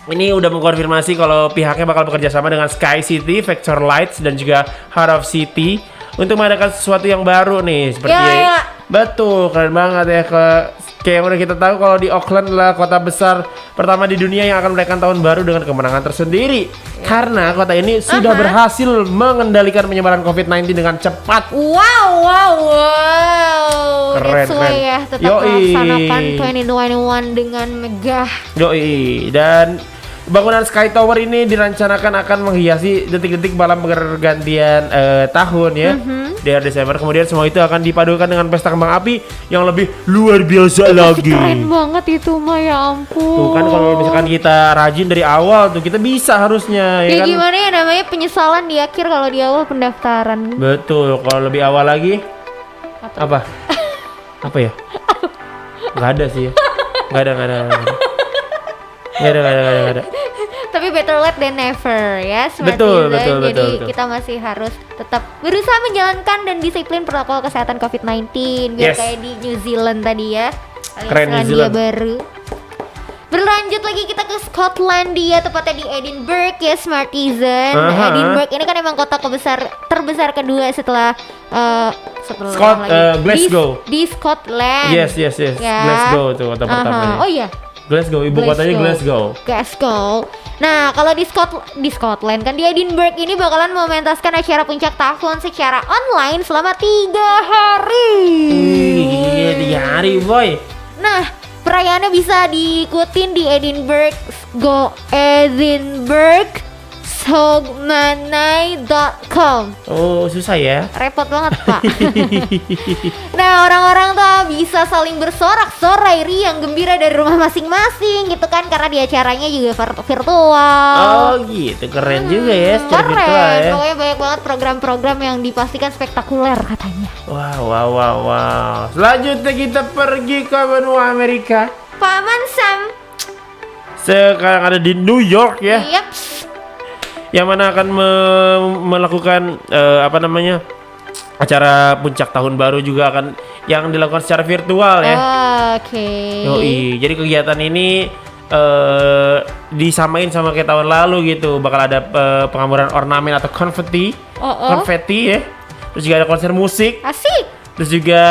Ini udah mengkonfirmasi kalau pihaknya bakal bekerja sama dengan Sky City, Vector Lights dan juga Heart of City untuk mengadakan sesuatu yang baru nih seperti betul, keren banget ya. Kayak yang udah kita tahu kalau di Auckland adalah kota besar pertama di dunia yang akan merayakan tahun baru dengan kemenangan tersendiri. Karena kota ini sudah berhasil mengendalikan penyebaran COVID-19 dengan cepat. Wow. Keren, That's why ya, tetap Yoi. melaksanakan 2021 dengan megah. Yoi, dan bangunan Sky Tower ini direncanakan akan menghiasi detik-detik malam pergantian tahun ya. Di akhir Desember. Kemudian semua itu akan dipadukan dengan pesta kembang api yang lebih luar biasa lagi. Keren banget itu mah, ya ampun. Tuh kan kalau misalkan kita rajin dari awal tuh kita bisa harusnya ya Ya kan. gimana ya, namanya penyesalan di akhir kalau di awal pendaftaran. Betul, kalau lebih awal lagi apa? Apa ya? Gak ada sih ya. Gak ada. Tapi better late than never ya, Smart Betul, Season. Jadi betul. kita masih harus tetap berusaha menjalankan dan disiplin protokol kesehatan COVID-19 biar Yes. kayak di New Zealand tadi ya. Keren New Selandia Zealand. Baru. Berlanjut lagi kita ke Skotlandia, tepatnya di Edinburgh ya, Smartizen. Edinburgh ini kan emang kota terbesar kedua setelah Glasgow. Di Scotland. Yes. Ya. Glasgow tuh kota pertamanya. Oh iya. Glasgow, ibu kotanya Glasgow. Nah, kalau di Scotland kan di Edinburgh ini bakalan mementaskan acara puncak tahun secara online selama 3 hari. Iya, 3 hari, boy. Nah, perayaannya bisa diikutin di edinburghsogmanay.com. Oh, susah ya. Repot banget, Pak. Nah, orang-orang tuh bisa saling bersorak-sorai riang gembira dari rumah masing-masing gitu kan, karena di acaranya juga virtual. Oh, gitu. Keren juga ya secara Keren, virtual ya. pokoknya banyak banget program-program yang dipastikan spektakuler katanya. Wow. Selanjutnya kita pergi ke benua Amerika. Paman Sam. Sekarang ada di New York ya. Yaps. Yang mana akan melakukan acara puncak tahun baru juga akan yang dilakukan secara virtual ya. Oke. Yoi, jadi kegiatan ini disamain sama kayak tahun lalu gitu. Bakal ada pengamburan ornamen atau konfeti ya. Terus juga ada konser musik. Asik. Terus juga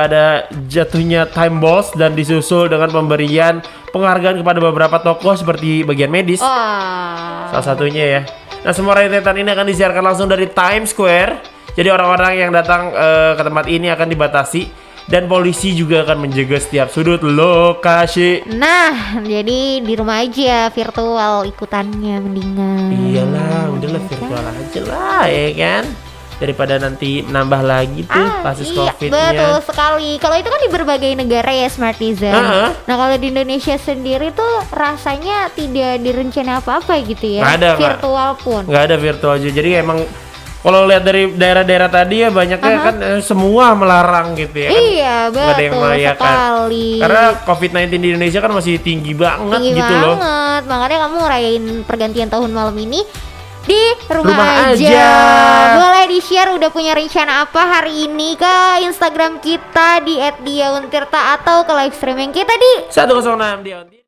ada jatuhnya time balls dan disusul dengan pemberian penghargaan kepada beberapa tokoh seperti bagian medis. Salah satunya ya. Nah, semua rentetan ini akan disiarkan langsung dari Times Square. Jadi orang-orang yang datang ke tempat ini akan dibatasi dan polisi juga akan menjaga setiap sudut lokasi. Nah, jadi di rumah aja virtual ikutannya mendingan. Iyalah, udahlah virtual aja lah ya kan. Daripada nanti nambah lagi tuh kasus COVID-nya. Betul sekali. Kalau itu kan di berbagai negara ya, Smartizen. Nah, kalau di Indonesia sendiri tuh rasanya tidak direncana apa-apa gitu ya. Nggak ada, virtual pun. Nggak ada virtual aja. Jadi emang kalau lihat dari daerah-daerah tadi ya banyaknya kan semua melarang gitu ya kan. Iya, Nggak ada yang betul merayakan. sekali. Karena COVID-19 di Indonesia kan masih tinggi banget Tinggi gitu loh. banget. Makanya kamu ngerayain pergantian tahun malam ini di rumah, Rumah aja. aja. Boleh di-share udah punya rencana apa hari ini ke Instagram kita di @diauntirta atau ke live streaming kita di 106 di Onti.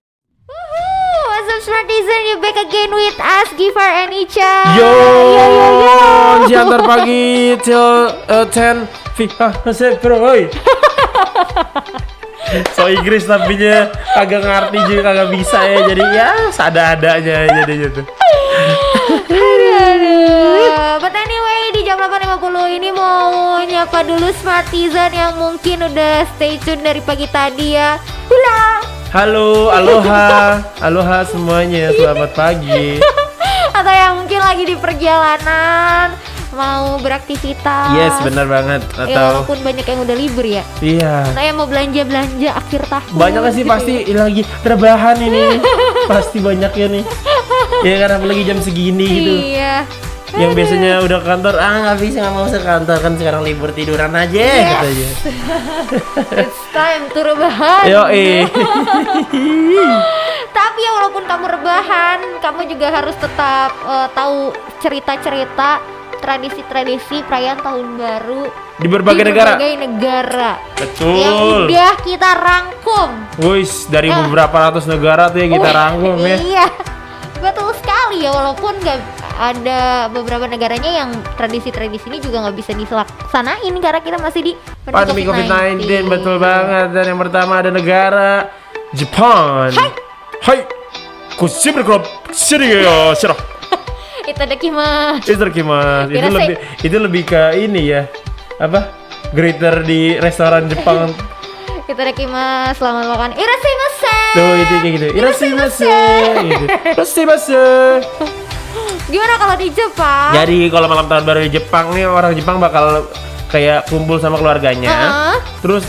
What's up Smartizen, you back again with us, Givar and Icha. Yo. Yo. Antar pagi till 10 bro. So Inggris tapi nya kagak ngerti juga, kagak bisa ya. Jadi ya sada-adanya jadi gitu. But anyway, di jam 8.50 ini mau nyapa dulu Smartizen yang mungkin udah stay tune dari pagi tadi ya. Halo, aloha semuanya, selamat pagi. Atau yang mungkin lagi di perjalanan mau beraktivitas. Yes, benar banget. Ya, Atau walaupun banyak yang udah libur ya. iya. Atau yang mau belanja akhir tahun. Banyak sih gitu pasti lagi rebahan ini. Pasti banyaknya nih. Ya karena apalagi jam segini gitu. Iya. Yang biasanya udah ke kantor, nggak bisa, nggak mau ke kantor, kan sekarang libur tiduran aja katanya. It's time to rebahan. Yo Tapi ya walaupun kamu rebahan, kamu juga harus tetap tahu cerita-cerita, tradisi-tradisi perayaan tahun baru Di berbagai negara. Betul. Yang Betul. udah kita rangkum. Wis, dari beberapa ratus negara tuh ya kita rangkum ya. Iya, betul sekali ya. Walaupun nggak ada beberapa negaranya yang tradisi-tradisi ini juga nggak bisa dilaksanain karena kita masih di Pandemi COVID-19, betul banget. Dan yang pertama ada negara Jepang. Hai. Kushibur Shiryo Shiro. Itadakimasu. Itu lebih ke ini ya. Apa? Greeter di restoran Jepang. Itadakimasu, selamat makan. Irashimasu. Tuh itu kayak gitu. Irashimasu. Gitu. Irashimasu. Gimana kalau di Jepang? Jadi kalau malam tahun baru di Jepang nih, orang Jepang bakal kayak kumpul sama keluarganya. Terus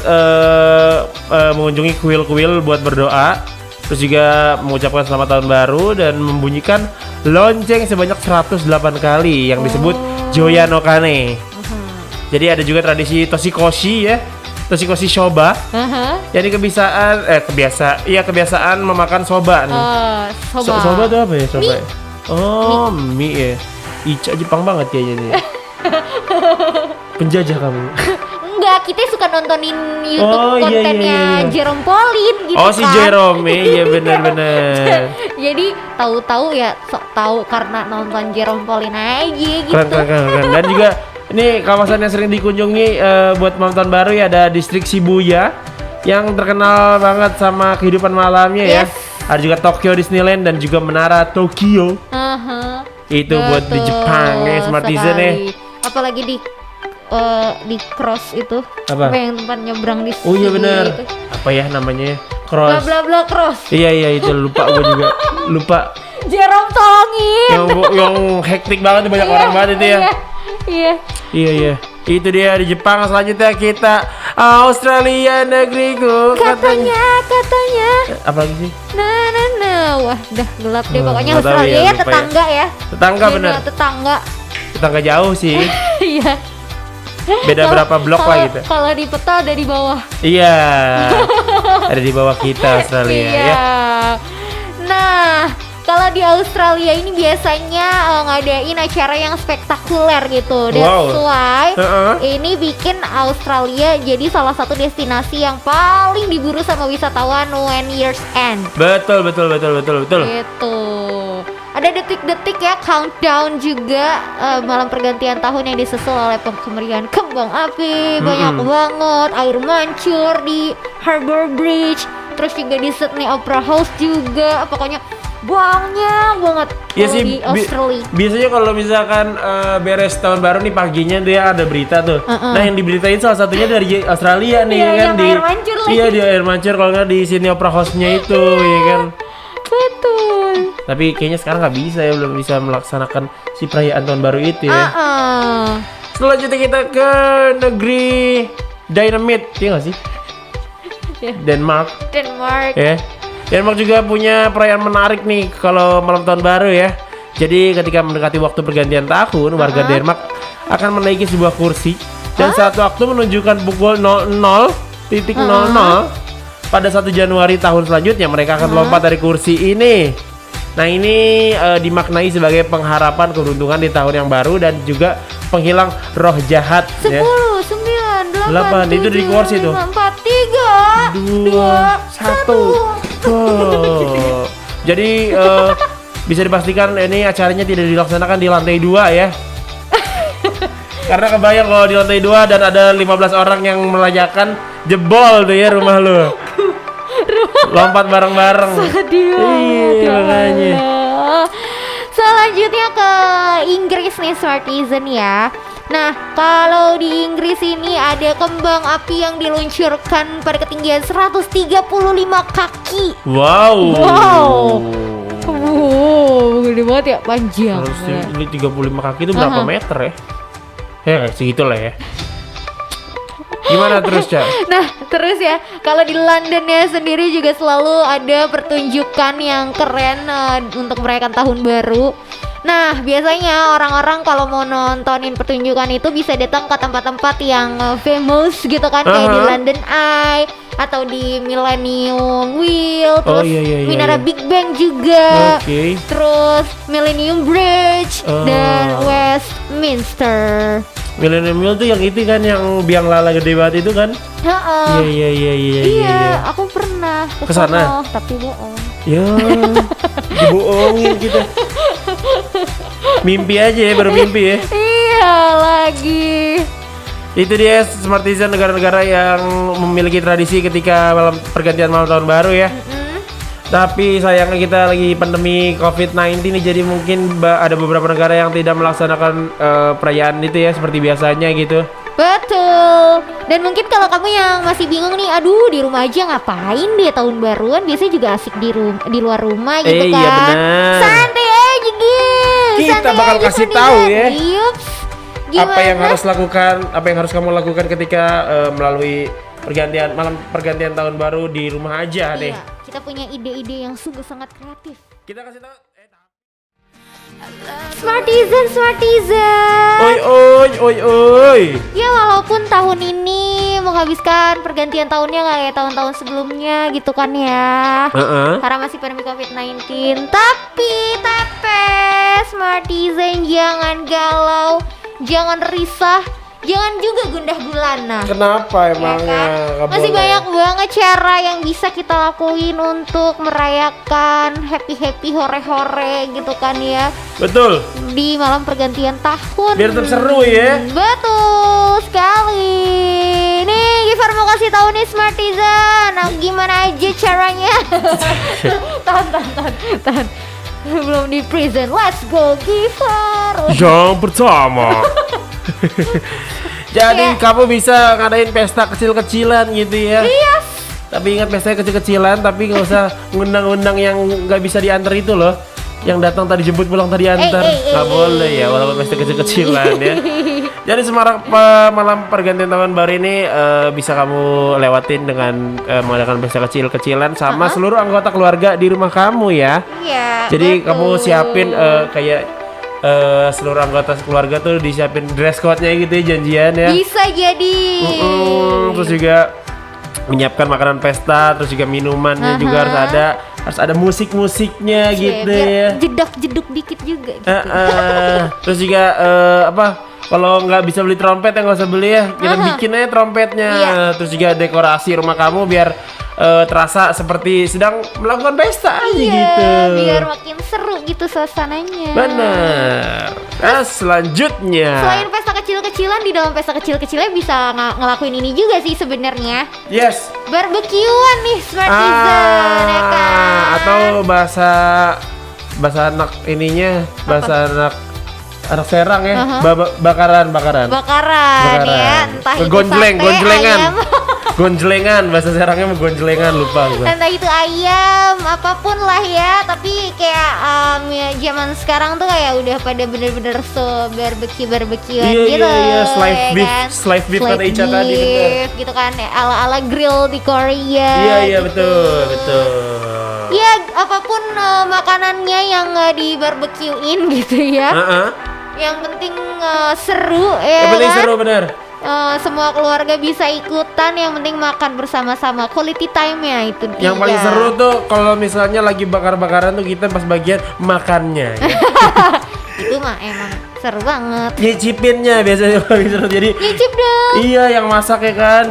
mengunjungi kuil-kuil buat berdoa. Terus juga mengucapkan selamat tahun baru dan membunyikan lonceng sebanyak 108 kali yang disebut Joya no Kane. Jadi ada juga tradisi Toshikoshi ya. Toshikoshi soba. Jadi kebiasaan memakan soba nih. Soba itu apa ya? Soba. Oh, mie ya. Ica Jepang banget kayaknya nih. Penjajah kamu. Enggak, kita suka nontonin YouTube kontennya Jerome Pauline gitu kan. Oh, si Jerome, iya benar-benar. Jadi tahu-tahu ya sok tahu karena nonton Jerome Pauline aja gitu. Keren. Dan juga ini kawasan yang sering dikunjungi buat malam tahun baru ya, ada distrik Shibuya yang terkenal banget sama kehidupan malamnya ya. Ada juga Tokyo Disneyland dan juga Menara Tokyo. Itu buat di Jepang ya, Smart Season ya. Apalagi di cross itu. Apa yang tempat nyebrang di Oh iya benar. Gitu. Apa ya namanya? Cross. Bla bla cross. Iya itu lupa gue juga. Lupa. Jerome tolongin. Yang hektik banget banyak orang banget itu ya. Iya. Itu dia di Jepang. Selanjutnya kita Australia negeriku. Katanya. Apa lagi sih? Nah. Wah, udah gelap deh pokoknya. Australia ya tetangga ya. Tetangga bener. Tetangga jauh sih. Iya. Beda berapa blok lah gitu. Kalau di peta ada di bawah. Iya. Ada di bawah kita Australia ya. Nah, kalau di Australia ini biasanya ngadain acara yang spektakuler gitu. That's why ini bikin Australia jadi salah satu destinasi yang paling diburu sama wisatawan when year's end. Betul. Gitu. Ada detik-detik ya, countdown juga malam pergantian tahun yang disusul oleh kemeriahan kembang api, banyak banget, air mancur di Harbour Bridge, terus juga di Sydney Opera House juga, pokoknya banyak banget di Australia. Biasanya kalau misalkan beres tahun baru nih paginya dia ada berita tuh. Nah yang diberitain salah satunya dari Australia nih kan di air mancur lagi. Iya di air mancur kalau nggak di Sydney Opera House-nya itu ya kan. Betul. Tapi kayaknya sekarang nggak bisa ya, belum bisa melaksanakan si perayaan tahun baru itu ya. Selanjutnya kita ke negeri Dynamite, iya nggak sih? Denmark. Ya. Denmark juga punya perayaan menarik nih kalau malam tahun baru ya. Jadi ketika mendekati waktu pergantian tahun, warga Denmark akan menaiki sebuah kursi dan saat waktu menunjukkan pukul 00.00 pada 1 Januari tahun selanjutnya mereka akan lompat dari kursi ini. Nah ini dimaknai sebagai pengharapan keberuntungan di tahun yang baru dan juga penghilang roh jahat. 10, 9, 8, 7, itu di kursi 5, tuh. 4, 3, 2, 1. Jadi bisa dipastikan ini acaranya tidak dilaksanakan di lantai 2 ya. Karena kebayang kalau di lantai 2 dan ada 15 orang yang merayakan, jebol tuh ya rumah lu. Lompat bareng-bareng. Sedih banget. Iya, makanya. Selanjutnya ke Inggris nih, Smartizen ya. Nah, kalau di Inggris ini ada kembang api yang diluncurkan pada ketinggian 135 kaki. Wow, gede banget ya, panjang. Ini 35 kaki itu berapa meter ya? Ya segitulah ya. Gimana terus, Cak? Nah, terus ya, kalau di Londonnya sendiri juga selalu ada pertunjukan yang keren untuk merayakan tahun baru. Nah, biasanya orang-orang kalau mau nontonin pertunjukan itu bisa datang ke tempat-tempat yang famous gitu kan, kayak di London Eye atau di Millennium Wheel, terus Menara Big Ben juga, terus Millennium Bridge dan Westminster. Millennium Wheel tuh yang itu kan, yang biang lala gede banget itu kan? Iya, aku pernah kesana, tapi bohong. Ya, dibohongin kita. Mimpi aja ya, baru mimpi ya. Iya lagi. Itu dia Smartisan, negara-negara yang memiliki tradisi ketika pergantian malam tahun baru ya. Tapi sayangnya kita lagi pandemi COVID-19 nih, jadi mungkin ada beberapa negara yang tidak melaksanakan perayaan itu ya seperti biasanya gitu. Betul. Dan mungkin kalau kamu yang masih bingung nih, aduh di rumah aja ngapain deh tahun baruan, biasanya juga asik di luar rumah gitu kan. Iya benar. Santai aja guys. Kita bakal kasih tahu ya. Yups. Apa yang harus kamu lakukan ketika melalui malam pergantian tahun baru di rumah aja deh. Kita punya ide-ide yang sungguh sangat kreatif. Kita kasih tahu. Smartisan. Oi. Ya walaupun tahun ini menghabiskan pergantian tahunnya nggak kayak tahun-tahun sebelumnya gitu kan ya. Karena masih pandemi COVID-19. Tapi Smartisan jangan galau, jangan risah, jangan juga gundah gulana. Kenapa emangnya? Ya kan? Masih banyak banget cara yang bisa kita lakuin untuk merayakan happy hore-hore gitu kan ya. Betul. Di malam pergantian tahun. Biar tetap seru ya. Betul sekali. Nih Giver mau kasih tahu nih Smartisan. Nah, gimana aja caranya? Tahan. Belum di present. Let's go Giver. Yang pertama. Jadi kamu bisa ngadain pesta kecil-kecilan gitu ya. Yes. Tapi ingat pestanya kecil-kecilan, tapi nggak usah ngundang-undang yang nggak bisa diantar itu loh. Yang datang tadi jemput, pulang tadi antar. Nggak boleh ya, walaupun pesta kecil-kecilan ya. Jadi malam pergantian tahun baru ini bisa kamu lewatin dengan mengadakan pesta kecil-kecilan sama seluruh anggota keluarga di rumah kamu ya. Iya. Jadi kamu siapin kayak seluruh anggota keluarga tuh disiapin dress code-nya gitu ya, janjian ya. Bisa jadi. Terus juga menyiapkan makanan pesta, terus juga minumannya juga harus ada musik-musiknya gitu ya. Jedak-jeduk dikit juga gitu. Terus juga kalau nggak bisa beli trompet ya nggak usah beli ya, kita bikin aja trompetnya. Terus juga dekorasi rumah kamu biar terasa seperti sedang melakukan pesta aja gitu. Biar makin seru gitu suasananya. Benar. Nah, selanjutnya. Selain pesta kecil-kecilan, di dalam pesta kecil-kecilnya bisa ngelakuin ini juga sih sebenarnya. Yes. Barbekyuan nih Smartisan, ya kan? Atau bahasa anak ininya, bahasa anak Serang ya, bakaran ya, entah itu gonjlengan. Gonjlengan, bahasa Serangnya mau gonjlengan, lupa gue. Entah itu ayam, apapun lah ya. Tapi kayak ya, zaman sekarang tuh kayak udah pada bener-bener barbecue gitu. Iya, slave beef kata Ica tadi, bener. Gitu kan, ala-ala grill di Korea. Iya, gitu. betul. Iya, apapun makanannya yang dibarbekyuin gitu ya. Yang penting seru ya. Yang penting kan? seru bener. Semua keluarga bisa ikutan, yang penting makan bersama-sama, quality time-nya itu dia. Yang paling seru tuh kalau misalnya lagi bakar-bakaran tuh kita pas bagian makannya. Itu mah emang seru banget. Nyicipinnya biasanya paling seru, jadi nyicip dong. Iya, yang masak ya kan,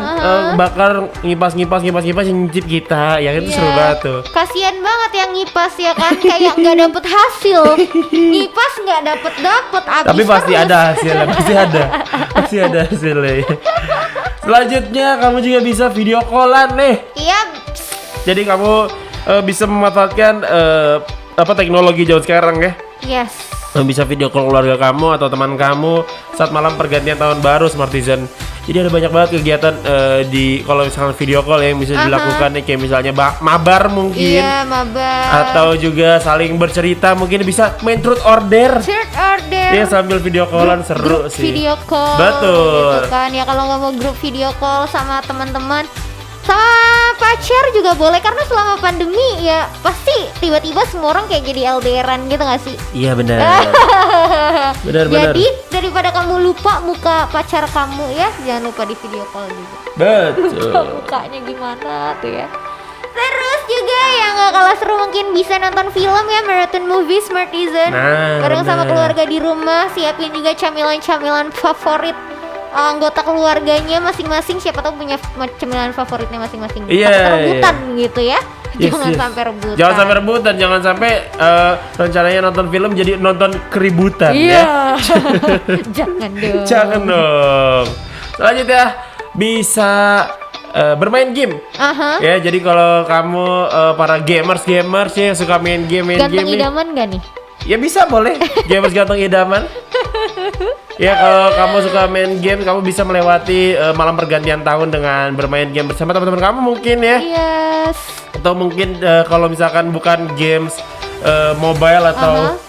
bakar ngipas nyicip kita, ya itu seru banget tuh. Kasian banget yang ngipas ya kan, kayak nggak dapet hasil. Ngipas nggak dapet habis. Tapi pasti ada hasilnya, pasti ada hasilnya. Selanjutnya kamu juga bisa video callan nih. Iya. Jadi kamu bisa memanfaatkan teknologi zaman sekarang ya. Yes. Bisa video call keluarga kamu atau teman kamu saat malam pergantian tahun baru Smartisan. Jadi ada banyak banget kegiatan kalau misalkan video call yang bisa dilakukan nih, kayak misalnya mabar mungkin. Iya, mabar. Atau juga saling bercerita, mungkin bisa main truth order. Iya, sambil video callan seru sih. Video call. Betul. Gitu kan. Ya kalau nggak mau grup video call sama teman-teman, Sama pacar juga boleh, karena selama pandemi ya pasti tiba-tiba semua orang kayak jadi LDRan gitu gak sih? Iya benar. Benar. Jadi daripada kamu lupa muka pacar kamu ya, jangan lupa di video call juga. Betul. Lupa mukanya gimana tuh ya. Terus juga yang gak kalah seru mungkin bisa nonton film ya, marathon movie Smartizen. Bareng sama keluarga di rumah, siapin juga camilan-camilan favorit anggota keluarganya masing-masing, siapa tahu punya cemilan favoritnya masing-masing. Iya, Tapi rebutan gitu ya. Yes, Jangan yes. sampai rebutan. Jangan sampai rebutan, jangan sampai rencananya nonton film jadi nonton keributan ya. Iya. Jangan dong. Jangan dong. Selanjutnya bisa bermain game. Aha. Ya, jadi kalau kamu para gamers ya yang suka main game Ganteng nih, idaman gak nih? ya bisa boleh. Gamers ganteng idaman. Ya, kalau kamu suka main game, kamu bisa melewati malam pergantian tahun dengan bermain game bersama teman-teman kamu mungkin ya. Yes. Atau mungkin kalau misalkan bukan games mobile atau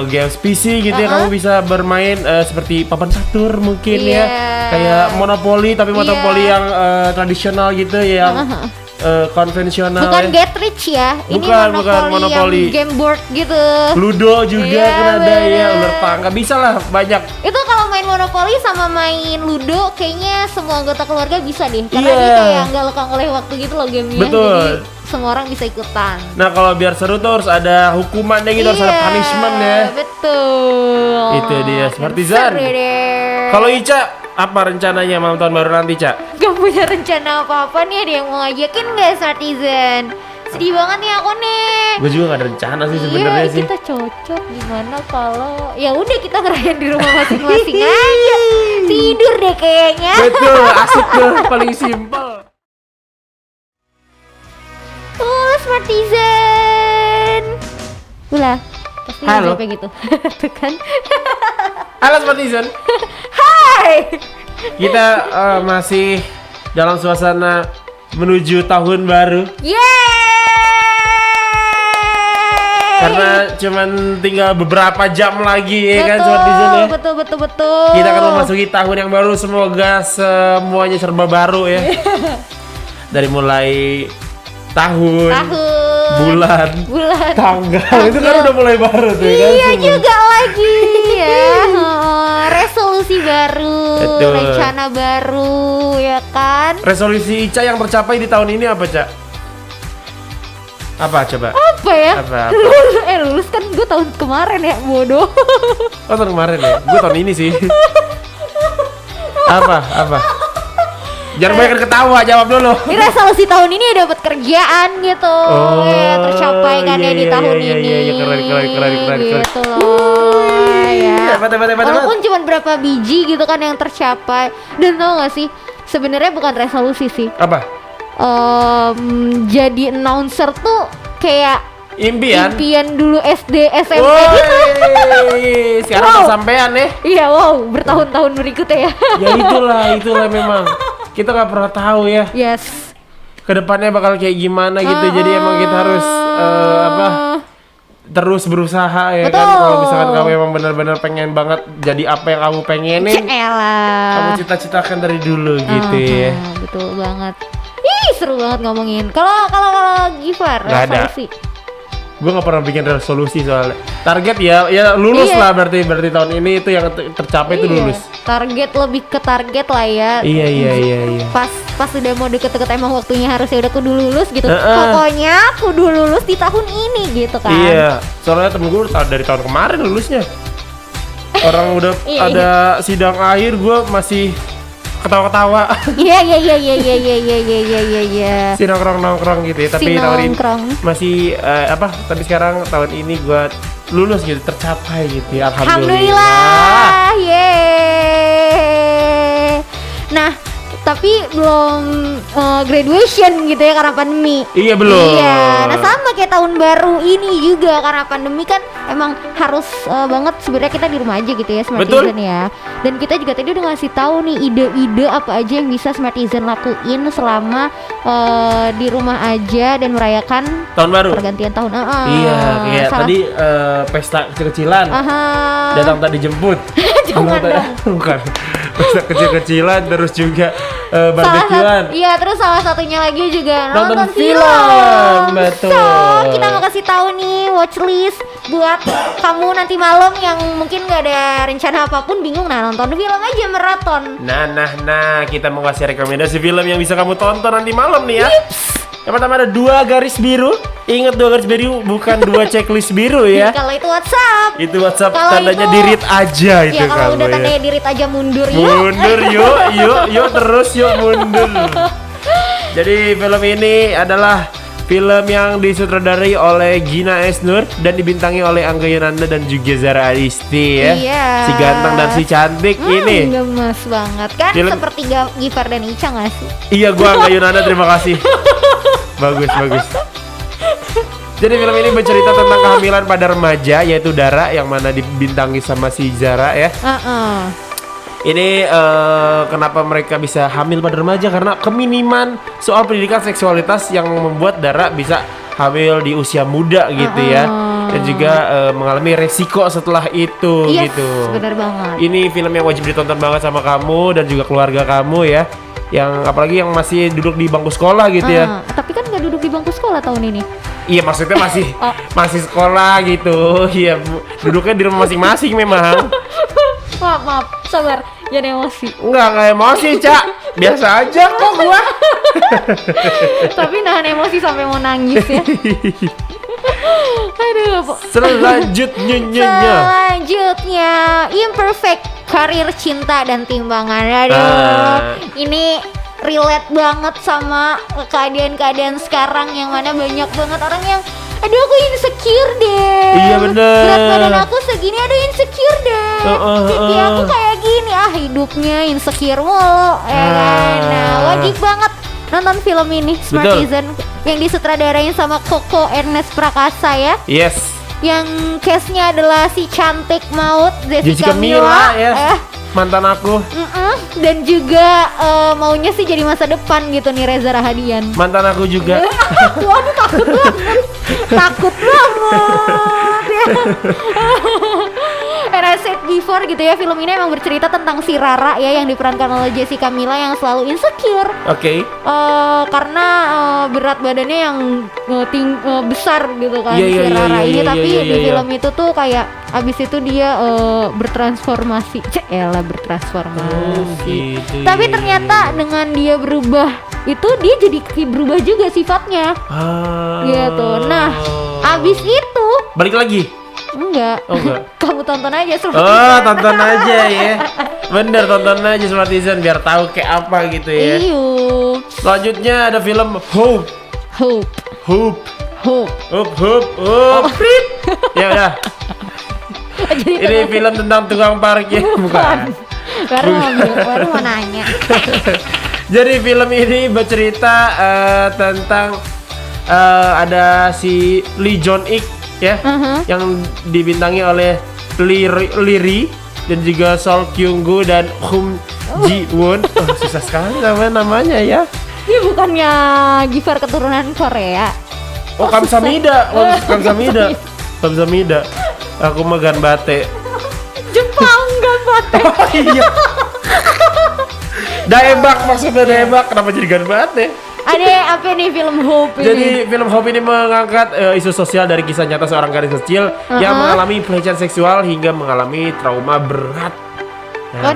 games PC gitu ya, kamu bisa bermain seperti papan catur mungkin ya, kayak Monopoly, tapi Monopoly yang tradisional gitu ya, yang konvensional. Bukan ya. Get Rich ya. Ini Bukan yang Monopoly. game board gitu. Ludo juga Iya, kan ada ya, bener. ular tangga, bisa lah banyak. Itu kalau main Monopoly sama main Ludo kayaknya semua anggota keluarga bisa deh. Karena Iya. dia kayak nggak lekang oleh waktu gitu loh gamenya. Betul. Jadi semua orang bisa ikutan. Nah, kalau biar seru tuh harus ada hukumannya gitu, harus ada punishment ya. Betul. Itu dia, Smartizen. Seru deh. Kalau Ica, apa rencananya malam tahun baru nanti, Cak? Gak punya rencana apa-apa nih, ada yang mau ngajakin gak Smartizen? Sedih banget nih aku nih. Gue juga gak ada rencana sih sebenarnya Iya, sih. kita cocok. Gimana kalau ya udah kita ngerayain di rumah masing-masing aja. Tidur deh kayaknya. Betul, asik tuh, paling simpel. Smartizen. Ulah. Pasti Halo. kayak gitu. Tuh kan. Halo Smartizen. Hai. Kita masih dalam suasana menuju tahun baru. Yeay. Karena cuman tinggal beberapa jam lagi ya kan Smartizen ya. Betul. Kita akan memasuki tahun yang baru, semoga semuanya serba baru ya. Dari mulai tahun, bulan, tanggal, itu kan udah mulai baru tuh kan. Iya juga lagi ya. Resolusi baru, Betul. rencana baru ya kan. Resolusi Ica yang tercapai di tahun ini apa, Cak? Apa coba? Apa ya? Apa? Lulus kan gue tahun kemarin ya, bodoh. Oh, tahun kemarin ya? Gue tahun ini sih. Apa? Jangan banyak ketawa, jawab dulu. Ini resolusi tahun ini ya dapat kerjaan gitu. Ya, tercapai kan ya di tahun ini. Iya, keren. Gitu loh. Ya. Hebat. Walaupun cuma berapa biji gitu kan yang tercapai. Dan tau gak sih, sebenarnya bukan resolusi sih. Apa? Jadi announcer tuh kayak Impian dulu SD SMP gitu. Sekarang kesampean ya. Iya, wow, bertahun-tahun berikutnya ya. Ya itulah memang. Kita nggak pernah tahu ya. Yes. Kedepannya bakal kayak gimana gitu. Jadi emang kita harus terus berusaha ya kan. Betul. Kalau misalkan kamu emang benar-benar pengen banget jadi apa yang kamu pengenin, kamu Ceelah. cita-citakan dari dulu gitu ya. Betul banget. Ih, seru banget ngomongin. Kalau Gifar, Nggak ada. resolusi. Gue nggak pernah bikin resolusi soalnya. Target ya lulus Iya. lah berarti tahun ini itu yang tercapai itu lulus. Target lebih ke target lah ya. Iya. Pas udah mau deket-deket emang waktunya harusnya udah kudu lulus gitu. Heeh. Pokoknya kudu lulus di tahun ini gitu kan. Iya, soalnya temen gue dari tahun kemarin lulusnya. Orang udah Iya, ada sidang akhir, gue masih ketawa-ketawa. Iya. Si nongkrong gitu ya. Tapi Si tahun ini nongkrong. masih tapi sekarang tahun ini gue lulus gitu, tercapai gitu ya. Alhamdulillah. Yeay. Nah, tapi belum graduation gitu ya karena pandemi. Iya belum. Iya, nah sama kayak tahun baru ini juga karena pandemi kan emang harus banget sebenarnya kita di rumah aja gitu ya Smartizen ya. Dan kita juga tadi udah ngasih tahu nih ide-ide apa aja yang bisa Smartizen lakuin selama di rumah aja dan merayakan Tahun baru. pergantian tahun. Iya, kayak tadi pesta kecil-kecilan. Datang tak dijemput. Jangan dong. Bukan. Pesta kecil-kecilan terus juga barbekyuan. Iya, terus salah satunya lagi juga Nonton nonton film, betul. So, kita mau kasih tahu nih watchlist buat kamu nanti malam yang mungkin nggak ada rencana apapun, bingung, nah nonton film aja maraton. Nah, kita mau kasih rekomendasi film yang bisa kamu tonton nanti malam nih ya. Yang pertama ada 2 garis biru. Ingat 2 garis biru, bukan 2 checklist biru ya. Kalau itu WhatsApp. Itu WhatsApp Kalau tandanya itu- dirit aja itu Ya kalau kamu udah ya. tandanya dirit aja mundur Mundur yuk terus yuk mundur. Jadi film ini adalah film yang disutradarai oleh Gina Esnur dan dibintangi oleh Angga Yunanda dan juga Zara Adisti ya. Iya. Si ganteng dan si cantik ini. Gemes banget kan, Film- seperti Givar dan Ica nggak sih? Iya, gua Angga Yunanda, terima kasih. Bagus. Jadi film ini bercerita tentang kehamilan pada remaja yaitu Dara yang mana dibintangi sama si Zara ya. Ini kenapa mereka bisa hamil pada remaja? Karena keminiman soal pendidikan seksualitas yang membuat Dara bisa hamil di usia muda gitu ya. Dan juga mengalami resiko setelah itu Yes, gitu. benar banget. Ini film yang wajib ditonton banget sama kamu dan juga keluarga kamu ya. Yang apalagi yang masih duduk di bangku sekolah gitu ya. Tapi kan nggak duduk di bangku sekolah tahun ini. Iya, maksudnya masih sekolah gitu. Iya, duduknya di rumah masing-masing memang. Maaf, sabar, jangan emosi. Enggak emosi, Cak. Biasa aja kok gua. Tapi nahan emosi sampai mau nangis ya. Aduh. Selanjutnya. Selanjutnya, Imperfect, Karir Cinta dan Timbangan. Aduh, ini relate banget sama keadaan-keadaan sekarang yang mana banyak banget orang yang aduh aku insecure deh. Iya, bener. Berat badan aku segini, aduh insecure deh. Jadi aku kayak gini, hidupnya insecure mulu, ya kan? Nah, wajib banget nonton film ini, Smart Betul. Season, yang disutradarain sama Koko Ernest Prakasa ya. Yes. Yang case-nya adalah si cantik maut Jessica Mila ya. Mantan aku. Dan juga maunya sih jadi masa depan gitu nih Reza Rahadian. Mantan aku juga. Waduh, takut banget. Takut banget ya. And I said before gitu ya, film ini emang bercerita tentang si Rara ya yang diperankan oleh Jessica Mila yang selalu insecure. Oke. Karena berat badannya yang besar gitu kan, Iya, si iya, Rara iya, ini. iya, Tapi iya, di iya. film itu tuh kayak abis itu dia bertransformasi. Bertransformasi. Gitu, Tapi iya, ternyata dengan dia berubah itu dia jadi berubah juga sifatnya gitu. Nah, abis itu balik lagi. enggak. Oh, enggak. Kamu tonton aja Smart Oh, Season. tonton aja ya. Bener, tonton aja Smart Season biar tahu kayak apa gitu ya. Iyup. Selanjutnya ada film Hope. Hope. Prit. Ya udah. Jadi Ini film tentang tukang parkir, bukan. baru mau nanya. Jadi film ini bercerita tentang ada si Lee Jong Ik ya, yang dibintangi oleh Lee dan juga Sol Kyung Gu dan Hum Ji Won. Susah sekali namanya ya. Ini bukannya Givar keturunan Korea. Oh, Kamsamida. Kamsamida. Aku mah Ganbate. Jepang Ganbate. Oh iya. Daebak, maksudnya Daebak. Kenapa jadi Ganbate? Ada apa nih film Hope ini? Jadi film Hope ini mengangkat isu sosial dari kisah nyata seorang gadis kecil yang mengalami pelecehan seksual hingga mengalami trauma berat. Nah,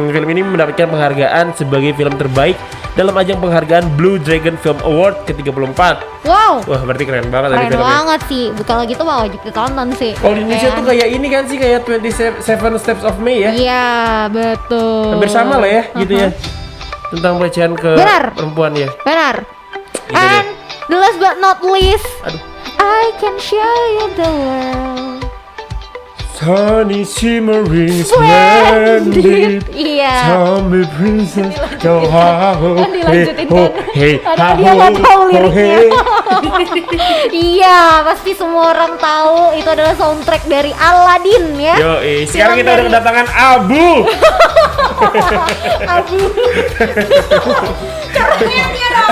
film ini mendapatkan penghargaan sebagai film terbaik dalam ajang penghargaan Blue Dragon Film Award ke-34. Wow. Wah, berarti keren banget tadi Keren filmnya. banget sih. Kalau gitu mah wajib ditonton sih. Kalau di Indonesia tuh kayak ini kan sih, kayak 27 Steps of May ya. Iya, betul. Hampir sama lah ya gitu ya. Tentang pelecehan ke perempuan ya. Benar. Gitu And the last but not least, Aduh. I can show you the world. Sunny shimmering Splendid. splendid. Iya. Tell me princess, go how Kan dilanjutin kan. hey, Padahal dia nggak tahu liriknya. Iya, pasti semua orang tahu itu adalah soundtrack dari Aladdin ya. Yo, sekarang Film kita udah dari- kedatangan Abu. Aduh. Caranya dia dong.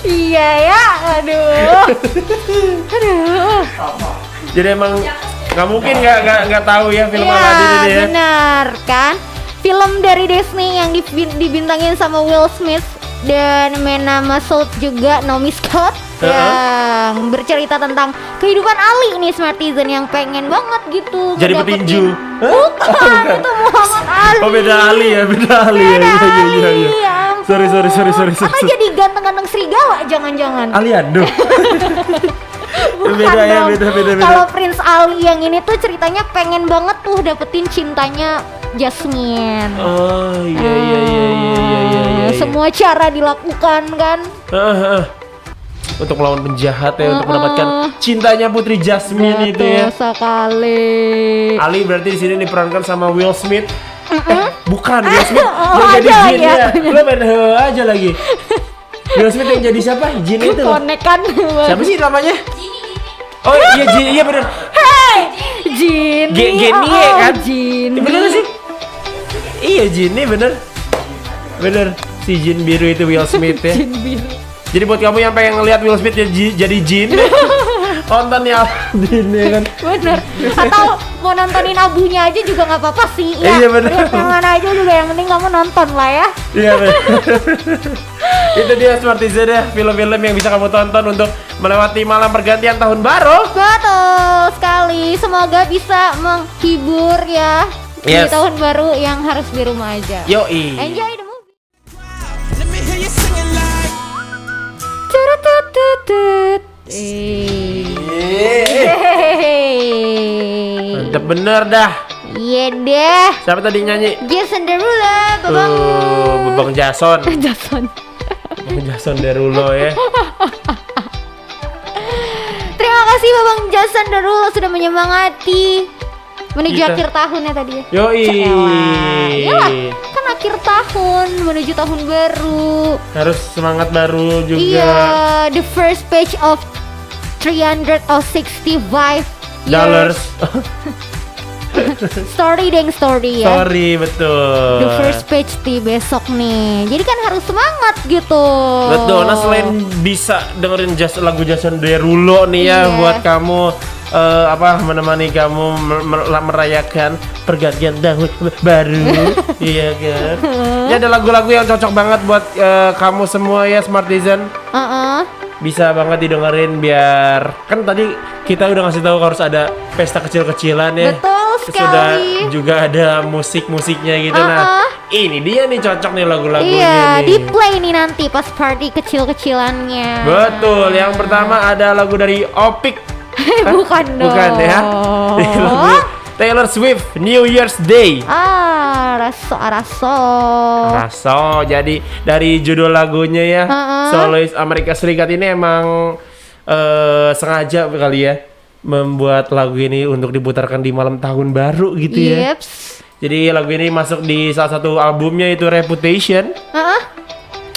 Iya ya, aduh. Jadi emang Nggak mungkin nggak tahu ya film Aladdin ini ya. Benar kan? Film dari Disney yang dibintangin sama Will Smith dan Mena Massoud juga Naomi Scott yang bercerita tentang kehidupan Ali nih Smartizen yang pengen banget gitu Jadi petinju. Bukan, itu Muhammad Ali. Oh beda Ali ya, beda Ali ya. Iya. Sorry. Atau jadi ganteng-ganteng serigala jangan-jangan. Aliando. Bukan beda ya, dong. beda. Kalau Prince Ali yang ini tuh ceritanya pengen banget tuh dapetin cintanya Jasmine. Oh iya. Semua cara dilakukan kan. Untuk melawan penjahat ya, untuk mendapatkan cintanya Putri Jasmine itu ya. Betul sekali. Ali berarti di sini diperankan sama Will Smith. Bukan Will Smith yang ada jadi Jin ya. Lo main aja lagi. Will Smith yang jadi siapa? Jin itu loh. Konek kan. Siapa sih namanya? Oh iya Jin, iya bener. Hey, Jin. Genie kan? Jin. Bener gak sih? Iya Jin bener. Bener si Jin biru itu Will Smith ya. Jin biru. Jadi buat kamu yang pengen ngeliat Will Smith jadi Jin, nonton ya Aladdin ya kan. Bener. Atau mau nontonin abunya aja juga nggak apa-apa sih. Ya, iya bener. lihat yang mana aja juga yang penting kamu nonton lah ya. Iya bener. Itu dia Smartizen ya, film-film yang bisa kamu tonton untuk melewati malam pergantian tahun baru. Betul sekali. Semoga bisa menghibur ya di Yes. tahun baru yang harus di rumah aja. Yoi. Enjoy the movie. Let me hear you singing like. Turutututut. Mantap bener dah. Iya deh. Siapa tadi nyanyi? Jason Derulo, Babang. Babang Jason. Jason. Babang Jason Derulo ya. Terima kasih Babang Jason Derulo sudah menyemangati menuju Kita. akhir tahunnya tadi ya. Yoi. Iyalah, kan akhir tahun menuju tahun baru. Harus semangat baru juga. Iya, the first page of 365 Dollars. story ya. Sorry, betul. The first page di besok nih. Jadi kan harus semangat gitu. Betul. Nah selain bisa dengerin lagu Jason Derulo nih ya, Iya. buat kamu menemani kamu merayakan pergantian tahun baru, iya kan? Ya ada lagu-lagu yang cocok banget buat kamu semua ya Smartizen. Bisa banget didengerin biar kan tadi kita udah ngasih tahu harus ada pesta kecil-kecilan ya. Betul sekali. Sudah juga ada musik-musiknya gitu. Nah, ini dia nih cocok nih lagu-lagunya Iya, nih. di play nih nanti pas party kecil-kecilannya. Betul. Yang pertama ada lagu dari Opik. Bukan dong. Bukan ya. Ini lagu Taylor Swift New Year's Day. Raso. Jadi dari judul lagunya ya, solois Amerika Serikat ini emang sengaja kali ya membuat lagu ini untuk diputarkan di malam tahun baru gitu ya. Yeps. Jadi lagu ini masuk di salah satu albumnya itu Reputation.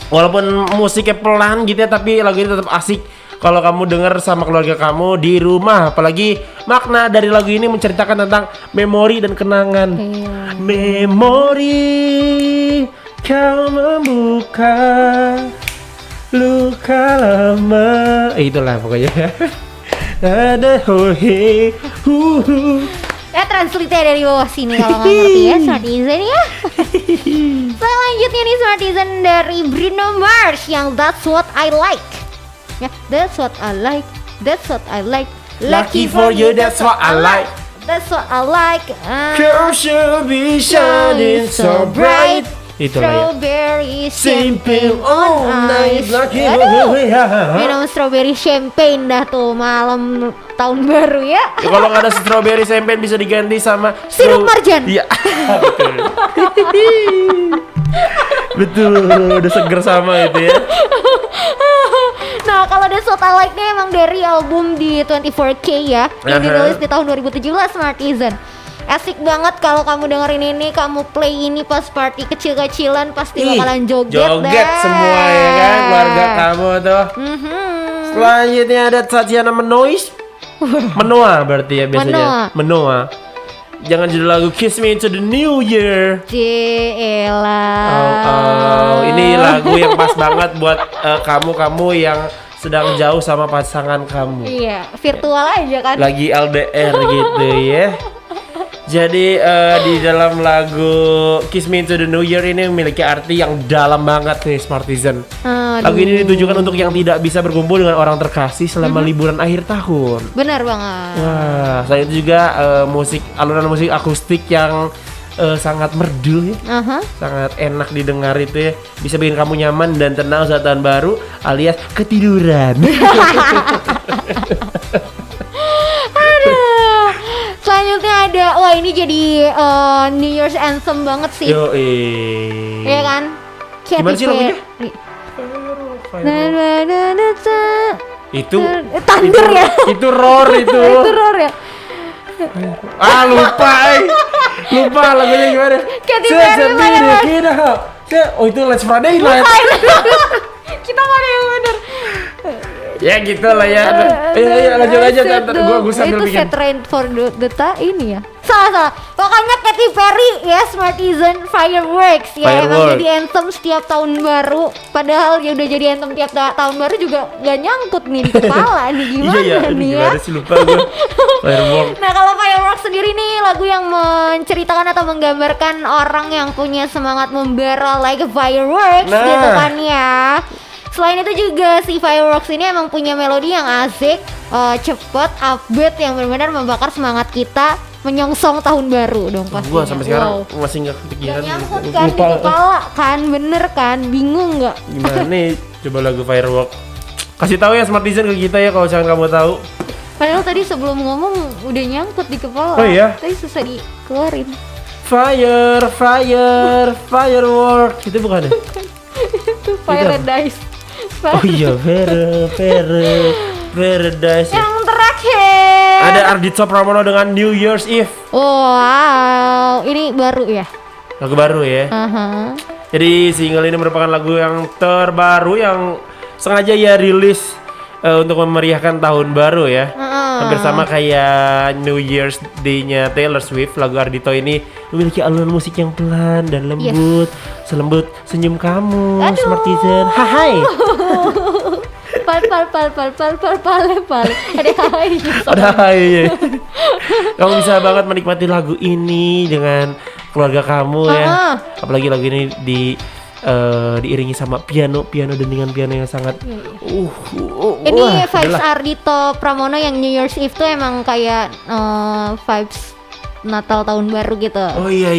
Walaupun musiknya pelan gitu ya, tapi lagu ini tetap asik kalau kamu denger sama keluarga kamu di rumah. Apalagi makna dari lagu ini menceritakan tentang memori dan kenangan. Memori kau membuka luka lama. Itulah pokoknya. Ada hohe. Ya translate dari bawah sini kalau nggak ngerti ya Smartizen ya. Selanjutnya nih Smartizen dari Bruno Mars yang That's What I Like. Ya, that's what I like. That's what I like. Lucky for you, that's what I like. That's what I like. Girl should be shining so bright. Itulah ya. Strawberry Champagne all night. Lucky Aduh, for you. minum strawberry champagne dah tuh malam tahun baru ya. Ya, kalau nggak ada strawberry champagne bisa diganti sama Sirup marjan. Iya. Betul. Betul, udah seger sama itu ya. Nah kalau That's What I Like-nya emang dari album di 24K ya, yang dirilis di tahun 2017 Smartizen. Asik banget kalau kamu dengerin ini, kamu play ini pas party kecil-kecilan pasti bakalan joget deh. Semua ya kan, keluarga kamu tuh. Selanjutnya ada Tatiana Menoa berarti ya biasanya. Menoa. Jangan judul lagu Kiss Me Into the New Year. Cielah. Ini lagu yang pas banget buat kamu yang sedang jauh sama pasangan kamu. Iya, virtual aja kan. Lagi LDR gitu ya. Jadi di dalam lagu Kiss Me Into The New Year ini memiliki arti yang dalam banget nih Smartizen. Lagu ini ditujukan untuk yang tidak bisa berkumpul dengan orang terkasih selama liburan akhir tahun. Benar banget. Wah, selain itu juga alunan musik akustik yang sangat merdu ya. Sangat enak didengar itu ya. Bisa bikin kamu nyaman dan tenang saat tahun baru alias ketiduran. Selanjutnya ada, wah ini jadi New Year's Anthem banget sih. Iya kan? Gimana sih lagunya? Itu Thunder ya? Itu roar itu. Itu roar ya? Lupa lagunya gimana? Katy Perry mana? Oh itu Let's Friday Night. Kita nggak ada yang bener. Ya gitu lah ya. Lanjut aja gue sambil itu bikin. Set Rain for the ini ya. Salah. Pokoknya Katy Perry ya, Smartizen Fireworks ya. Emang jadi anthem setiap tahun baru. Padahal ya udah jadi anthem tiap tahun baru juga gak nyangkut nih di kepala nih, gimana nih ya. Gimana sih, lupa gue. Fireworks. Nah kalau Fireworks sendiri nih lagu yang menceritakan atau menggambarkan orang yang punya semangat membara like a fireworks gitu kan ya. Selain itu juga si Fireworks ini emang punya melodi yang asik, cepet, upbeat yang benar-benar membakar semangat kita menyongsong tahun baru dong pastinya. Gua sampai sekarang masih nggak kepikiran. Gak nyangkut kan di kepala kan, bener kan, bingung nggak? Gimana nih coba lagu Fireworks? Kasih tahu ya Smartizen ke kita ya kalau misalkan kamu tahu. Padahal tadi sebelum ngomong udah nyangkut di kepala. Oh iya? Tadi susah dikeluarin. Fireworks itu bukan ya? Itu Paradise. Oh iya, Paradise. Yang terakhir ada Ardhito Pramono dengan New Year's Eve. Wow, ini baru ya? Lagu baru ya. Jadi single ini merupakan lagu yang terbaru yang sengaja ya rilis untuk memeriahkan tahun baru ya. Hampir sama kayak New Year's Day-nya Taylor Swift. Lagu Ardhito ini memiliki alunan musik yang pelan dan lembut, selembut senyum kamu, Smartizen. Hai. Pal. Ada hai. Kamu bisa banget menikmati lagu ini dengan keluarga kamu ya. Apalagi lagu ini diiringi sama piano dengan piano yang sangat ini vibes Ardhito Pramono yang New Year's Eve tuh emang kayak vibes Natal tahun baru gitu. Oh iya.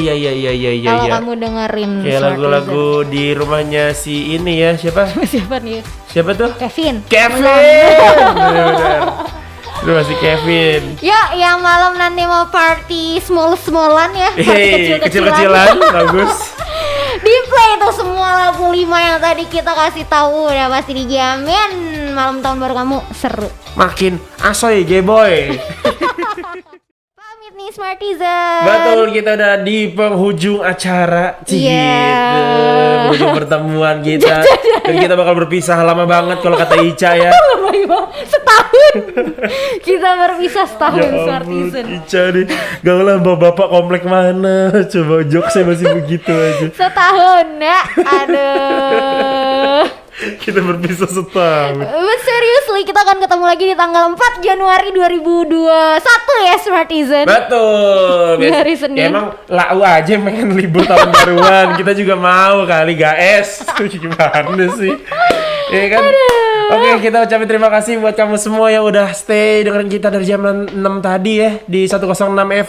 Kalau kamu dengerin kayak lagu-lagu di rumahnya si ini ya, siapa nih? Siapa tuh? Kevin. Bener. Lu masih Kevin. Ya, yang malam nanti mau party small-smallan ya. Kecil-kecilan, bagus. Di play itu semua lagu 5 yang tadi kita kasih tahu, udah pasti dijamin malam tahun baru kamu seru. Makin asoy G-boy. Pamit nih Smartizen. Betul, kita udah di penghujung acara. Penghujung pertemuan kita. Dan kita bakal berpisah lama banget kalau kata Ica ya. Setahun. Kita berpisah setahun Smartizen. Ica nih, gak lah bapak komplek mana. Coba jokesnya masih begitu aja. Setahun ya. Aduh. Kita berpisah setahun. But seriously, kita akan ketemu lagi di tanggal 4 Januari 2021 ya Smartizen. Betul. Di hari Senin. Ya, emang lau aja pengen libur tahun baruan. Kita juga mau kali guys. Gimana sih? Ya kan? Oke, kita ucapin terima kasih buat kamu semua yang udah stay dengerin kita dari jam 6 tadi ya di 106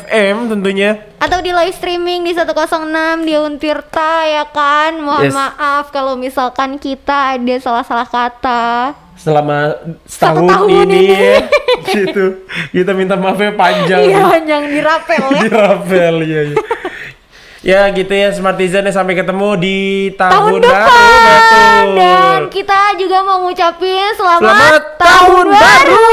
FM tentunya. Atau di live streaming di 106 di Untirta ya kan. Mohon maaf kalau misalkan kita ada salah-salah kata selama setahun ini ya. Gitu. Kita minta maafnya panjang. Iya, panjang dirapel ya. Dirapel ya. Ya gitu ya Smartizen, sampai ketemu di tahun depan. baru. Betul. Dan kita juga mau ngucapin selamat tahun baru.